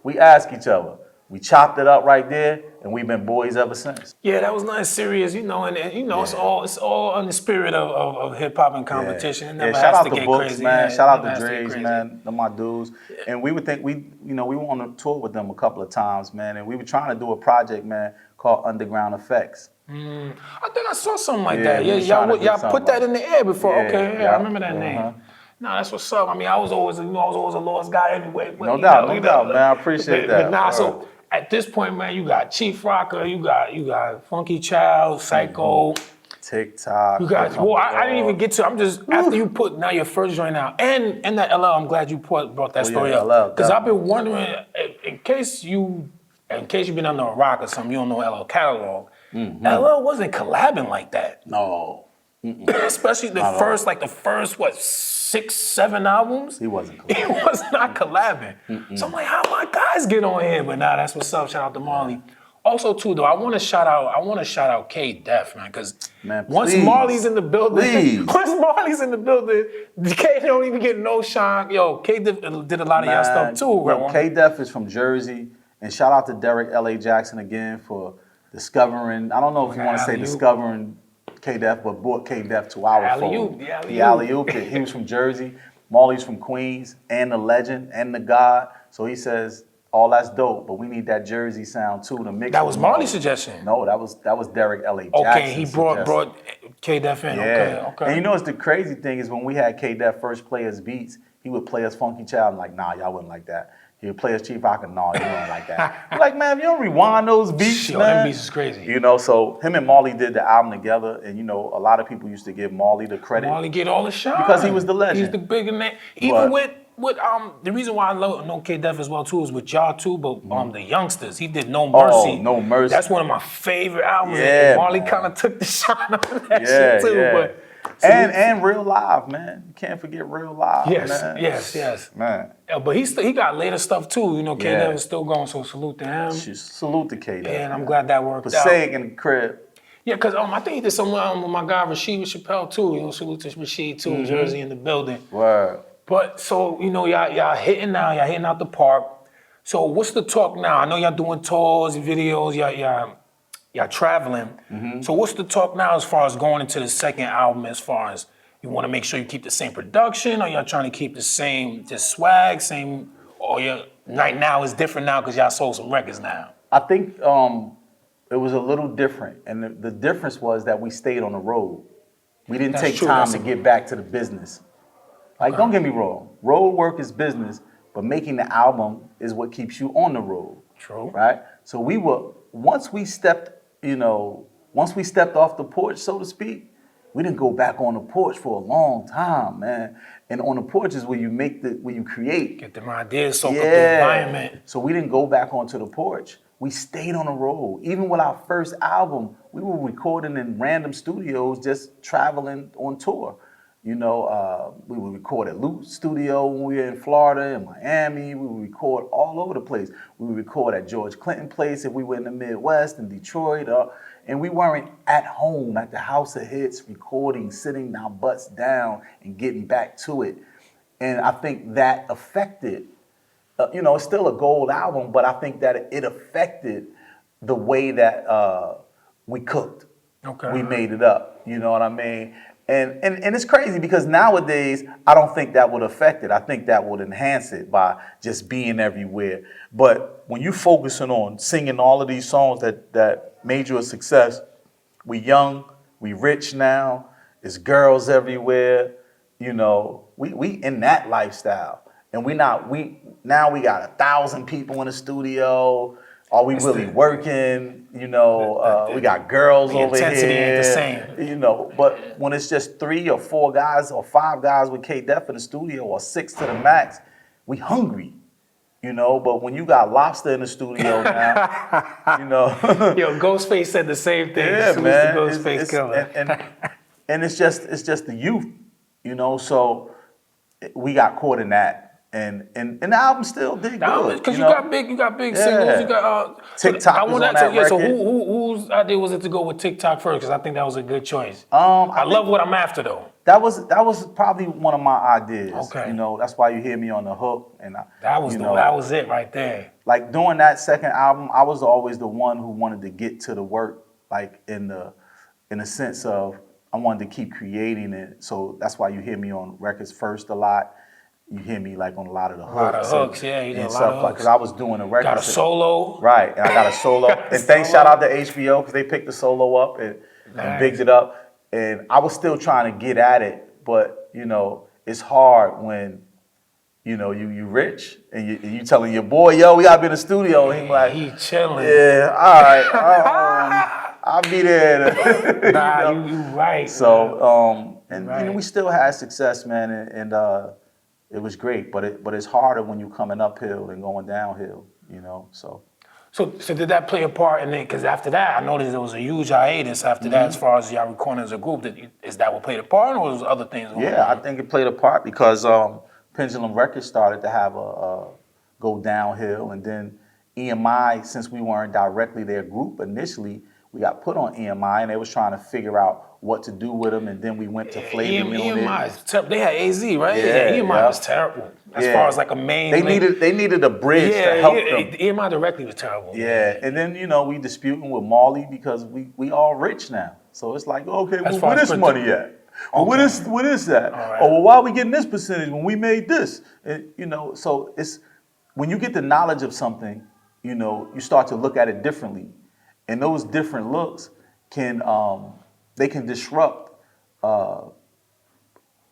We asked each other. We chopped it up right there, and we've been boys ever since. Yeah, that was nice, serious, you know, and you know, it's all in the spirit of hip hop and competition. It never shout has out to to get Books, crazy. man. Yeah, Shout out it never to has get Dre's, crazy. man. They're my dudes. Yeah. And we would think we went on a tour with them a couple of times, man. And we were trying to do a project, man, called Underground Effects. I think I saw something like Yeah, that. we Yeah, was trying to do y'all something put that like in the air before. Yeah, Okay, yeah. I remember that name. No, that's what's up. I mean, I was always a lost guy anyway. But, No doubt, man. I appreciate that. But nah, so at this point, man, you got Chief Rocker, you got Funky Child, Psycho. TikTok. You guys, well, I didn't even get to. I'm just after you put now your first joint out and that LL. I'm glad you brought that story yeah, up LL, because I've been wondering in case you've been under a rock or something, you don't know LL catalog. LL wasn't collabing like that. No. Especially the first what 6, 7 albums. He wasn't collabing. He was not collabing. So I'm like, how my guys get on here? But nah, that's what's up. Shout out to Marley. Also, too, though, I want to shout out K Def, man, because once Marley's in the building, K don't even get no shine. Yo, K Def did a lot of y'all stuff too, bro. K Def is from Jersey, and shout out to Derek L.A. Jackson again for discovering. I don't know if you want to say discovering K-Def, but brought K-Def to our Alley-oop, fold. the alley-oop. He alley-ooped it. He was from Jersey. Marley's from Queens, and the legend, and the god. So he says, all that's dope, but we need that Jersey sound too to mix. That was with Marley's suggestion. No, that was Derek L.A. Jackson's Okay, he suggestion. brought K-Def in. Yeah. Okay. And you know what's the crazy thing is when we had K-Def first play us beats, he would play us Funky Child. I'm like, nah, y'all wouldn't like that. He would play us Chief Rock, and nah, you wouldn't like that. I'm like, man, if you don't rewind those beats, Yo, man. them beats is crazy. You know, so him and Marley did the album together, and you know, a lot of people used to give Marley the credit. Marley get all the shine. Because he was the legend. He's the bigger name. Even with the reason why I know K-Def as well too is with y'all too, but the youngsters. He did No Mercy. Oh, No Mercy. That's one of my favorite albums. Yeah, and Marley man. kind of took the shine on that shit too. Yeah. But and Real Live, man. You can't forget Real Live, man. yes. Man. Yeah, but he got later stuff too. You know, K-Def Yeah. is still going, so salute to him. Salute to K-Def. And I'm glad that worked out. Passaic in the crib. Yeah, because I think he did some with my guy Rashid Chappelle too. You know, salute to Rashid too, Jersey in the building. Word. But so, you know, y'all hitting now, y'all hitting out the park. So what's the talk now? I know y'all doing tours, videos, y'all traveling. So what's the talk now as far as going into the second album, as far as you want to make sure you keep the same production, or y'all trying to keep the same swag, same, or your night now is different now because y'all sold some records now? I think it was a little different. And the difference was that we stayed on the road. We didn't That's take true, time that's to a- get back to the business. Like, don't get me wrong. Road work is business, but making the album is what keeps you on the road. True. Right? So once we stepped off the porch, so to speak, we didn't go back on the porch for a long time, man. And on the porch is where you create. Get them ideas, soak up the environment. So we didn't go back onto the porch. We stayed on the road. Even with our first album, we were recording in random studios, just traveling on tour. You know, we would record at Loot Studio when we were in Florida, in Miami. We would record all over the place. We would record at George Clinton Place if we were in the Midwest, in Detroit. And we weren't at home at the House of Hits recording, sitting our butts down and getting back to it. And I think that affected, it's still a gold album, but I think that it affected the way that we cooked. Okay. We made it up, you know what I mean? And it's crazy because nowadays, I don't think that would affect it. I think that would enhance it by just being everywhere. But when you focusing on singing all of these songs that made you a success, we young, we rich now, there's girls everywhere, you know, we in that lifestyle. And now we got 1,000 people in the studio. Are we really working? You know, we got girls over here. The intensity ain't the same. You know, but when it's just 3 or 4 guys or 5 guys with K-Def in the studio or 6 to the max, we hungry. You know, but when you got Lobster in the studio now, you know. Yo, Ghostface said the same thing. Yeah, Salute man. to Ghostface Killer. And it's just the youth, you know. So we got caught in that. And the album still did good. Because you know? got big singles. You got TikTok was on that So record. whose idea was it to go with TikTok first? Because I think that was a good choice. I love what I'm after though. That was probably one of my ideas. Okay. You know, that's why you hear me on the hook. And That was it right there. Like doing that second album, I was always the one who wanted to get to the work, like in the sense of I wanted to keep creating it. So that's why you hear me on records first a lot. You hear me like on a lot of the hooks. A lot of hooks, yeah. You did a lot of hooks. Because I was doing a record. Got a solo. Right, and I got a solo. And thanks, shout out to HBO because they picked the solo up and bigged it up. And I was still trying to get at it, but you know, it's hard when you know you rich and you telling your boy, yo, we gotta be in the studio. And he's like, he chilling. Yeah, all right, I'll be there. Nah, you right. So and Right. you know, we still had success, man, and it was great, but it's harder when you're coming uphill than going downhill, you know. So did that play a part in it? Because after that, I noticed there was a huge hiatus after that, as far as y'all recording as a group. Is that what played a part, or was other things going on? yeah, I think it played a part because Pendulum Records started to have a go downhill, and then EMI, since we weren't directly their group initially, we got put on EMI, and they was trying to figure out what to do with them, and then we went to Flavor Unit. EMI is terrible. They had AZ, right? Yeah, EMI yeah. was terrible as far as like a main. They needed a bridge to help them. EMI directly was terrible. Yeah, and then you know we disputing with Marley because we all rich now. So it's like, okay, As well, far where as this money at? Well, what is that? All right. Oh, well, why are we getting this percentage when we made this? And, you know, so it's when you get the knowledge of something, you know, you start to look at it differently, and those different looks can they can disrupt uh,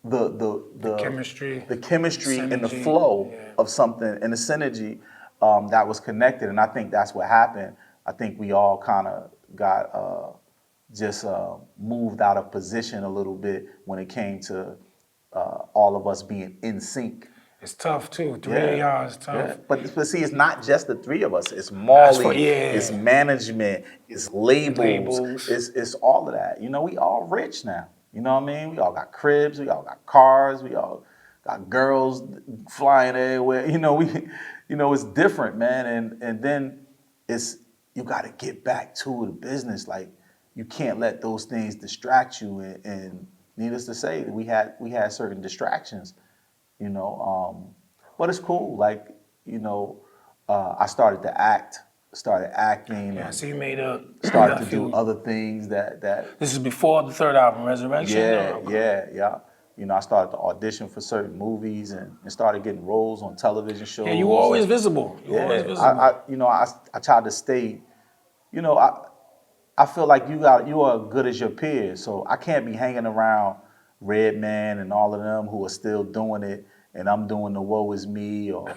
The chemistry. the chemistry and the Synergy, flow yeah. of something and the synergy that was connected. And I think that's what happened. I think we all kind of got just moved out of position a little bit when it came to all of us being in sync. It's tough too. Three of y'all is tough. Yeah. But see, it's not just the three of us. It's Marley, it's management, it's labels, it's all of that. You know, we all rich now. You know what I mean? We all got cribs, we all got cars, we all got girls flying everywhere. You know, it's different, man. And then it's you got to get back to the business. Like you can't let those things distract you. And needless to say, we had certain distractions. You know, but it's cool. Like, you know, I started acting. Yeah, and so you made started to do other things that. This is before the third album, Resurrection? Yeah. You know, I started to audition for certain movies and started getting roles on television shows. Yeah, you were always visible. I tried to stay, you know, I feel like you are good as your peers. So I can't be hanging around Redman and all of them who are still doing it, and I'm doing the woe is me, or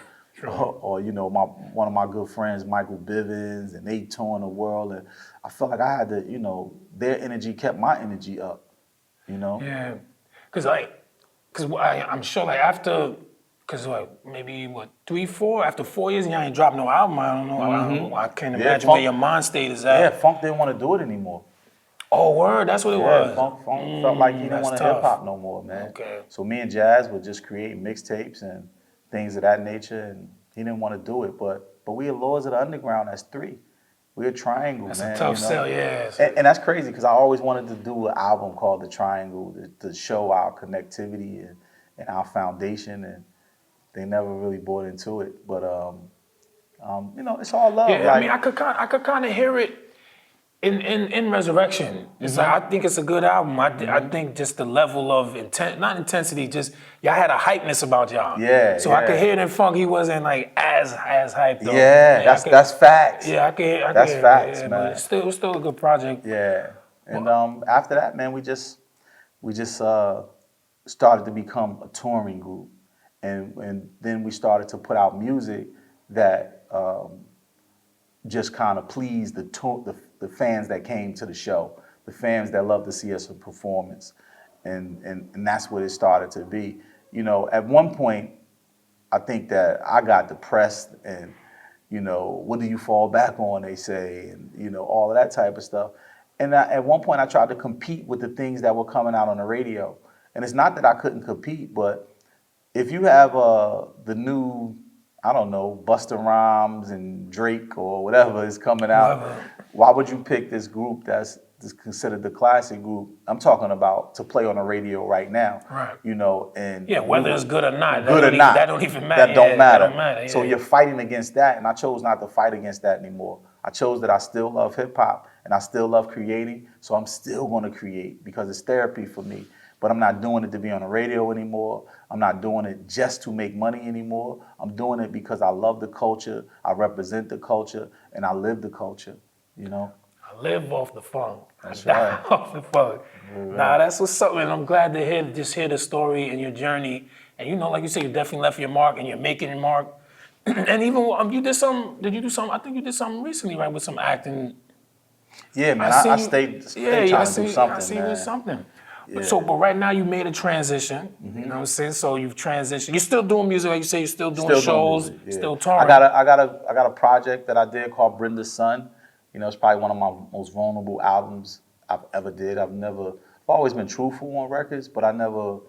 you know, one of my good friends, Michael Bivins, and they touring the world, and I felt like I had to, you know, their energy kept my energy up, you know. Yeah, because I'm sure like after, maybe 3, 4 after 4 years and y'all ain't dropped no album. I don't know. I can't imagine where your mind state is at. Yeah, Funk didn't want to do it anymore. Oh, word, that's what it was. Funk felt like he didn't want to hip hop no more, man. Okay. So me and Jazz would just create mixtapes and things of that nature, and he didn't want to do it. But we are Lords of the Underground. That's 3. We're a triangle, that's man. That's a tough sell, yeah. And that's crazy because I always wanted to do an album called The Triangle to show our connectivity and our foundation, and they never really bought into it. But you know, it's all love. Yeah, like, I mean, I could kind of hear it in Resurrection. It's like, I think it's a good album. I think just the level of not intensity, just y'all had a hypeness about y'all. Yeah. So I could hear it in Funk. He wasn't like as hyped though. Yeah, that's facts. Yeah, I could hear. That's facts, man. man. But it was still a good project. Yeah, and after that, man, we just started to become a touring group, and then we started to put out music that just kind of pleased the fans that came to the show, the fans that loved to see us in performance, and that's what it started to be. You know, at one point, I think that I got depressed, and you know, what do you fall back on? They say, and you know, all of that type of stuff. And at one point, I tried to compete with the things that were coming out on the radio. And it's not that I couldn't compete, but if you have the new, I don't know, Busta Rhymes and Drake or whatever is coming out, why would you pick this group that's considered the classic group? I'm talking about to play on the radio right now. Right. You know, and whether it's good or not. That don't even matter. That don't matter. That don't matter. So you're fighting against that, and I chose not to fight against that anymore. I chose that I still love hip hop and I still love creating, so I'm still going to create because it's therapy for me. But I'm not doing it to be on the radio anymore. I'm not doing it just to make money anymore. I'm doing it because I love the culture, I represent the culture, and I live the culture, you know? I live off the funk. That's I die right. off the funk. Nah, that's what's up, man. I'm glad to hear the story and your journey. And you know, like you said, you definitely left your mark and you're making your mark. And even you did you do some, I think you did something recently, right, with some acting. Yeah, man, I stayed trying to do something, I see man. You did something. Yeah. But right now you made a transition, you know what I'm saying? So you've transitioned. You're still doing music, like you say, you're still doing shows, still touring. I got a project that I did called Brenda's Son. You know, it's probably one of my most vulnerable albums I've ever did. I've always been truthful on records, but I never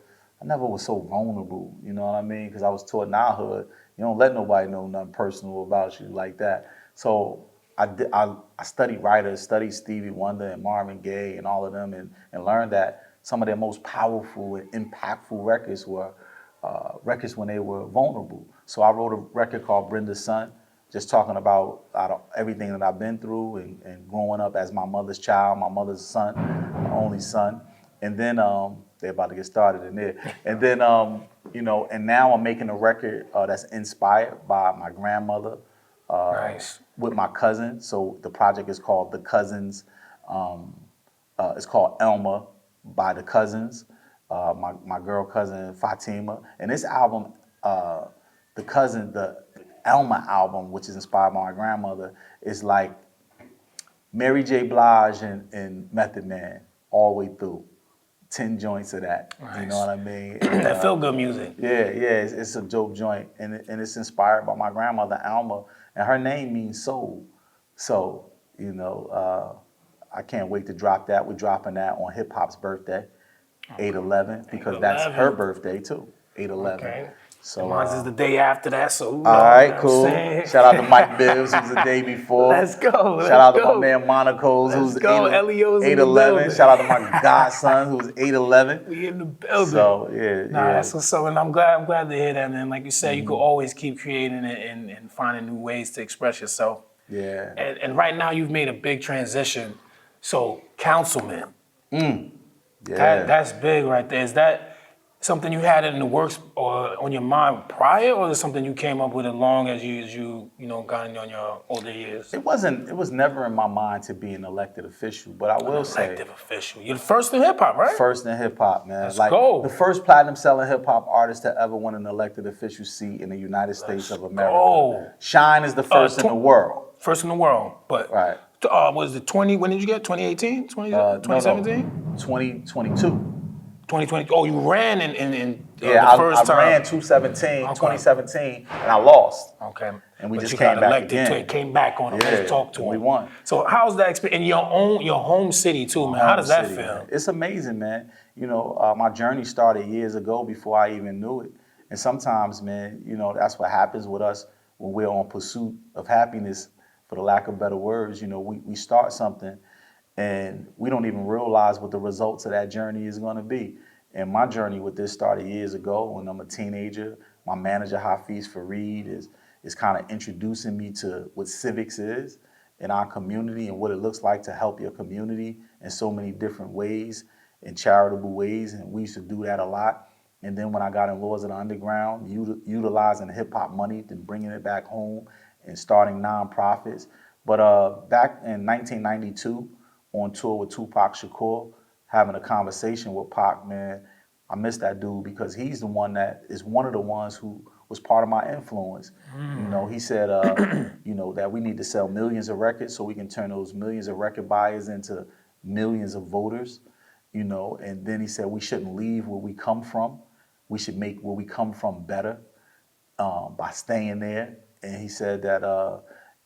was so vulnerable, you know what I mean? Because I was taught in our hood, you don't let nobody know nothing personal about you like that. So I studied writers, studied Stevie Wonder and Marvin Gaye and all of them, and learned that some of their most powerful and impactful records were records when they were vulnerable. So I wrote a record called Brenda's Son, just talking about everything that I've been through and growing up as my mother's child, my mother's son, my only son. And then they're about to get started in there. And then, you know, and now I'm making a record that's inspired by my grandmother Nice. with my cousin. So the project is called The Cousins. It's called Elma by The Cousins, my girl cousin Fatima. And this album, the Elma album, which is inspired by my grandmother, is like Mary J. Blige and Method Man all the way through. 10 joints of that. Nice. You know what I mean? And, that feel good music. Yeah, it's a dope joint. And it's inspired by my grandmother, Alma, and her name means soul. So, you know, I can't wait to drop that. We're dropping that on hip hop's birthday, 8/11, because that's her birthday too, 8/11. Okay. So mine's is the day after that, so all right, cool. Shout out to Mike Bibbs, who's the day before. Let's go. Shout out to my man Monocos, who's 8/11. Shout out to my godson, who's 8/11. We in the building. So yeah, that's what's up, and I'm glad to hear that, man. Like you said, you can always keep creating it and finding new ways to express yourself. Yeah. And right now you've made a big transition. So councilman, that's big right there. Is that something you had in the works or on your mind prior, or is it something you came up with as long as you got in on your older years? It was never in my mind to be an elected official, but I will say. Elected official. You're the first in hip hop, right? First in hip hop, man. Let's go. The first platinum selling hip hop artist to ever win an elected official seat in the United States of America. Oh. Shine is the first in the world. First in the world, but right. Was it 20? When did you get 2018? 2017? 2022. 2020. Oh, you ran in the first time. I ran 2017, and I lost. Okay. And we just came back again. Came back on it. Let's talk to him. We won. So how's that experience in your home city too, man? How does that feel? Man. It's amazing, man. You know, my journey started years ago before I even knew it. And sometimes, man, you know, that's what happens with us when we're on pursuit of happiness, for the lack of better words. You know, we start something and we don't even realize what the results of that journey is going to be. And my journey with this started years ago when I'm a teenager. My manager, Hafiz Fareed, is kind of introducing me to what civics is in our community and what it looks like to help your community in so many different ways, in charitable ways. And we used to do that a lot. And then when I got in Laws of the Underground, utilizing hip hop money and bringing it back home and starting nonprofits. But back in 1992, on tour with Tupac Shakur, having a conversation with Pac, man, I miss that dude because he's the one that is one of the ones who was part of my influence. You know, he said, you know, that we need to sell millions of records so we can turn those millions of record buyers into millions of voters, you know, and then he said we shouldn't leave where we come from. We should make where we come from better by staying there. And he said that,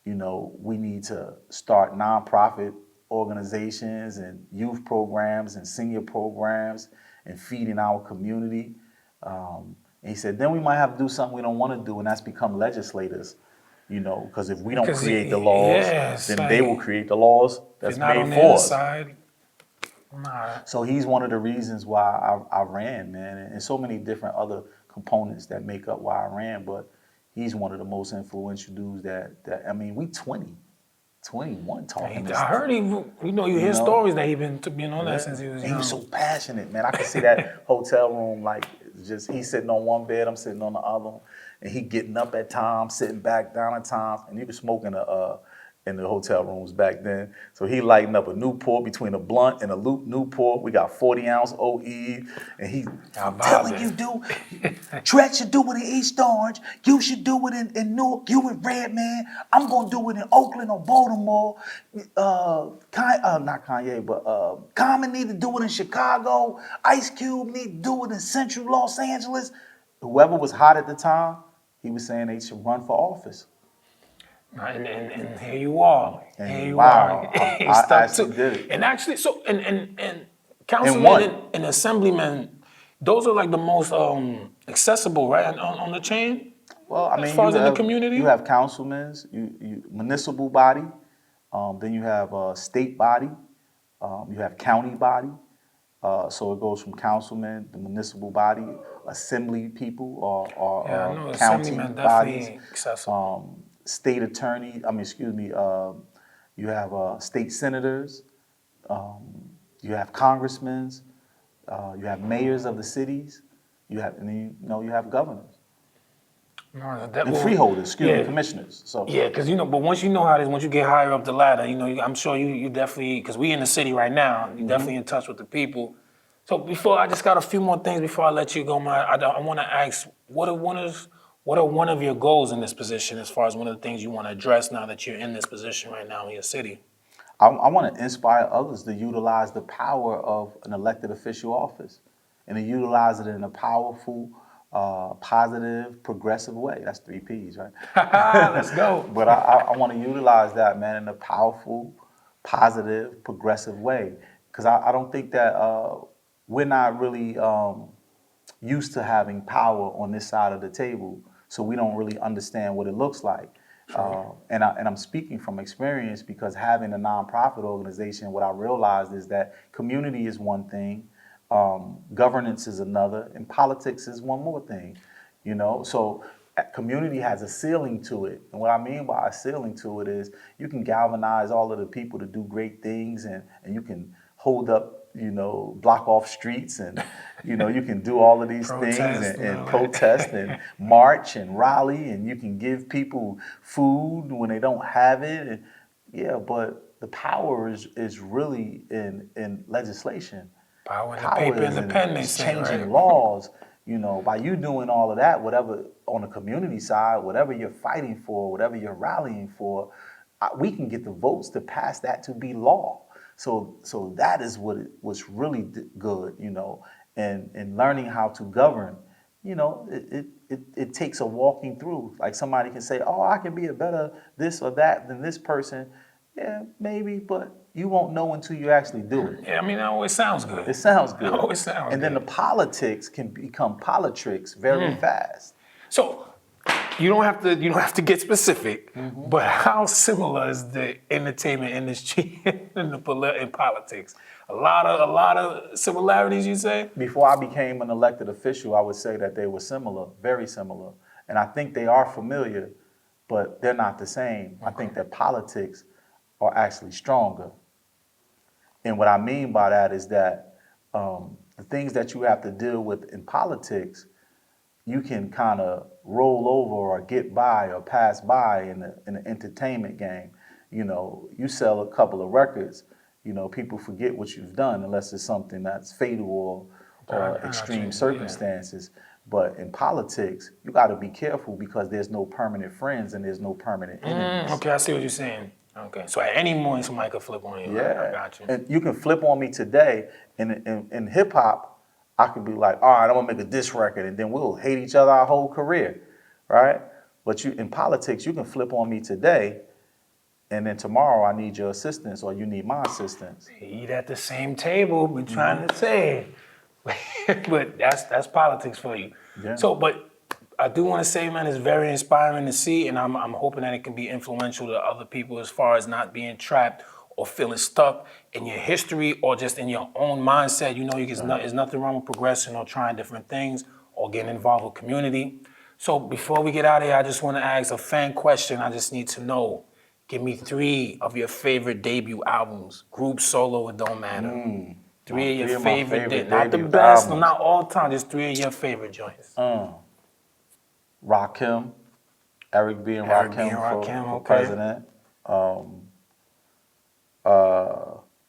you know, we need to start nonprofit organizations and youth programs and senior programs and feeding our community. And he said, then we might have to do something we don't want to do, and that's become legislators, you know, because if we don't create the laws, then they will create the laws that's made for us. So he's one of the reasons why I ran, man, and so many different other components that make up why I ran, but he's one of the most influential dudes that I mean, we 21 talking. I heard you hear stories that he been on that since he was young. He was so passionate, man. I could see that hotel room, like, just he's sitting on one bed, I'm sitting on the other, and he getting up at times, sitting back down at times, and he was smoking in the hotel rooms back then. So he lighting up a Newport between a blunt and a loop Newport. We got 40-ounce OE, and I'm telling you, dude, Tret should do it in East Orange. You should do it in Newark. You in Redman. I'm gonna do it in Oakland or Baltimore. Not Kanye, but Common need to do it in Chicago. Ice Cube need to do it in Central Los Angeles. Whoever was hot at the time, he was saying they should run for office. And here you are. Wow, I actually did it. And actually, so and councilman and assemblyman, those are like the most accessible, right, on the chain. Well, I mean, as far as in the community, you have councilmen, you municipal body, then you have state body, you have county body. So it goes from councilman, the municipal body, assembly people, or county bodies. state attorneys. I mean, excuse me. You have state senators. You have congressmen. You have mayors of the cities. You have, and then, you have governors. No, And freeholders, commissioners. So yeah, because but once you know how it is, once you get higher up the ladder, I'm sure you definitely, because we in the city right now, you definitely in touch with the people. So before, I just got a few more things before I let you go, man. I want to ask, what are one of your goals in this position, as far as one of the things you want to address now that you're in this position right now in your city? I want to inspire others to utilize the power of an elected official office and to utilize it in a powerful, positive, progressive way. That's 3 P's, right? Let's go. But I want to utilize that, man, in a powerful, positive, progressive way. Because I don't think that we're not really used to having power on this side of the table, so we don't really understand what it looks like. And I'm speaking from experience, because having a nonprofit organization, what I realized is that community is one thing, governance is another, and politics is one more thing, So community has a ceiling to it. And what I mean by a ceiling to it is you can galvanize all of the people to do great things, and you can hold up, block off streets, and, you can do all of these things and protest and march and rally, and you can give people food when they don't have it. And, but the power is really in legislation. Power in the paper independence, changing laws. By you doing all of that, whatever on the community side, whatever you're fighting for, whatever you're rallying for, we can get the votes to pass that to be law. So that is what's really good, and learning how to govern. It takes a walking through. Like, somebody can say, "Oh, I can be a better this or that than this person." Yeah, maybe, but you won't know until you actually do it. Yeah, I mean, that always sounds good. It sounds good. It always sounds good. And then the politics can become politricks very fast. So you don't have to get specific, but how similar is the entertainment industry in politics? A lot of similarities, you say? Before I became an elected official, I would say that they were similar, very similar. And I think they are familiar, but they're not the same. I think that politics are actually stronger. And what I mean by that is that the things that you have to deal with in politics, you can kind of roll over or get by or pass by in the entertainment game. You sell a couple of records, people forget what you've done unless it's something that's fatal or extreme circumstances. Yeah. But in politics, you got to be careful, because there's no permanent friends and there's no permanent enemies. Okay, I see what you're saying. Okay, so at any moment somebody could flip on you. Yeah, right? I got you. And you can flip on me today. In hip hop, I could be like, all right, I'm gonna make a diss record, and then we'll hate each other our whole career, right? But in politics, you can flip on me today, and then tomorrow I need your assistance, or you need my assistance. Eat at the same table, we're trying to say. But that's politics for you. Yeah. So, but I do want to say, man, it's very inspiring to see, and I'm hoping that it can be influential to other people as far as not being trapped or feeling stuck in your history or just in your own mindset. There's nothing wrong with progressing or trying different things or getting involved with community. So before we get out of here, I just want to ask a fan question. I just need to know, give me 3 of your favorite debut albums, group, solo, it don't matter. 3 of your favorite, not the best, albums. Not all time, just 3 of your favorite joints. Rakim, Eric B. and Rakim for president.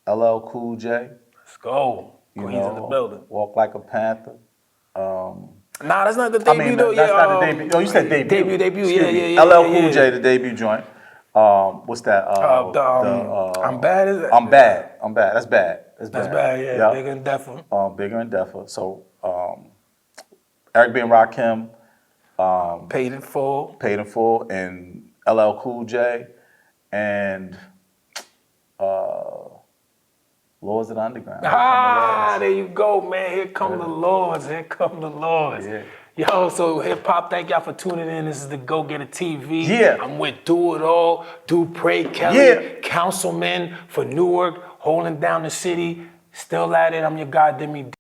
LL Cool J. Let's go. Queens in the building. Walk Like a Panther. Nah, that's not the debut though. That's not the debut. Oh, you said debut. Debut. Yeah. LL Cool J, the debut joint. What's that? I'm bad. I'm bad. That's bad. That's bad. Yeah. Yep. Bigger and Deffer. Bigger and Deffer. So Eric B. and Rakim. Paid in Full, and LL Cool J, and Lords of the Underground. There you go, man. Here come the Lords. Yeah. Yo, so hip hop, thank y'all for tuning in. This is the DagogetaTv. Yeah. I'm with DoItAll, Pray Kelly, councilman for Newark, holding down the city. Still at it. I'm your guy, Demi.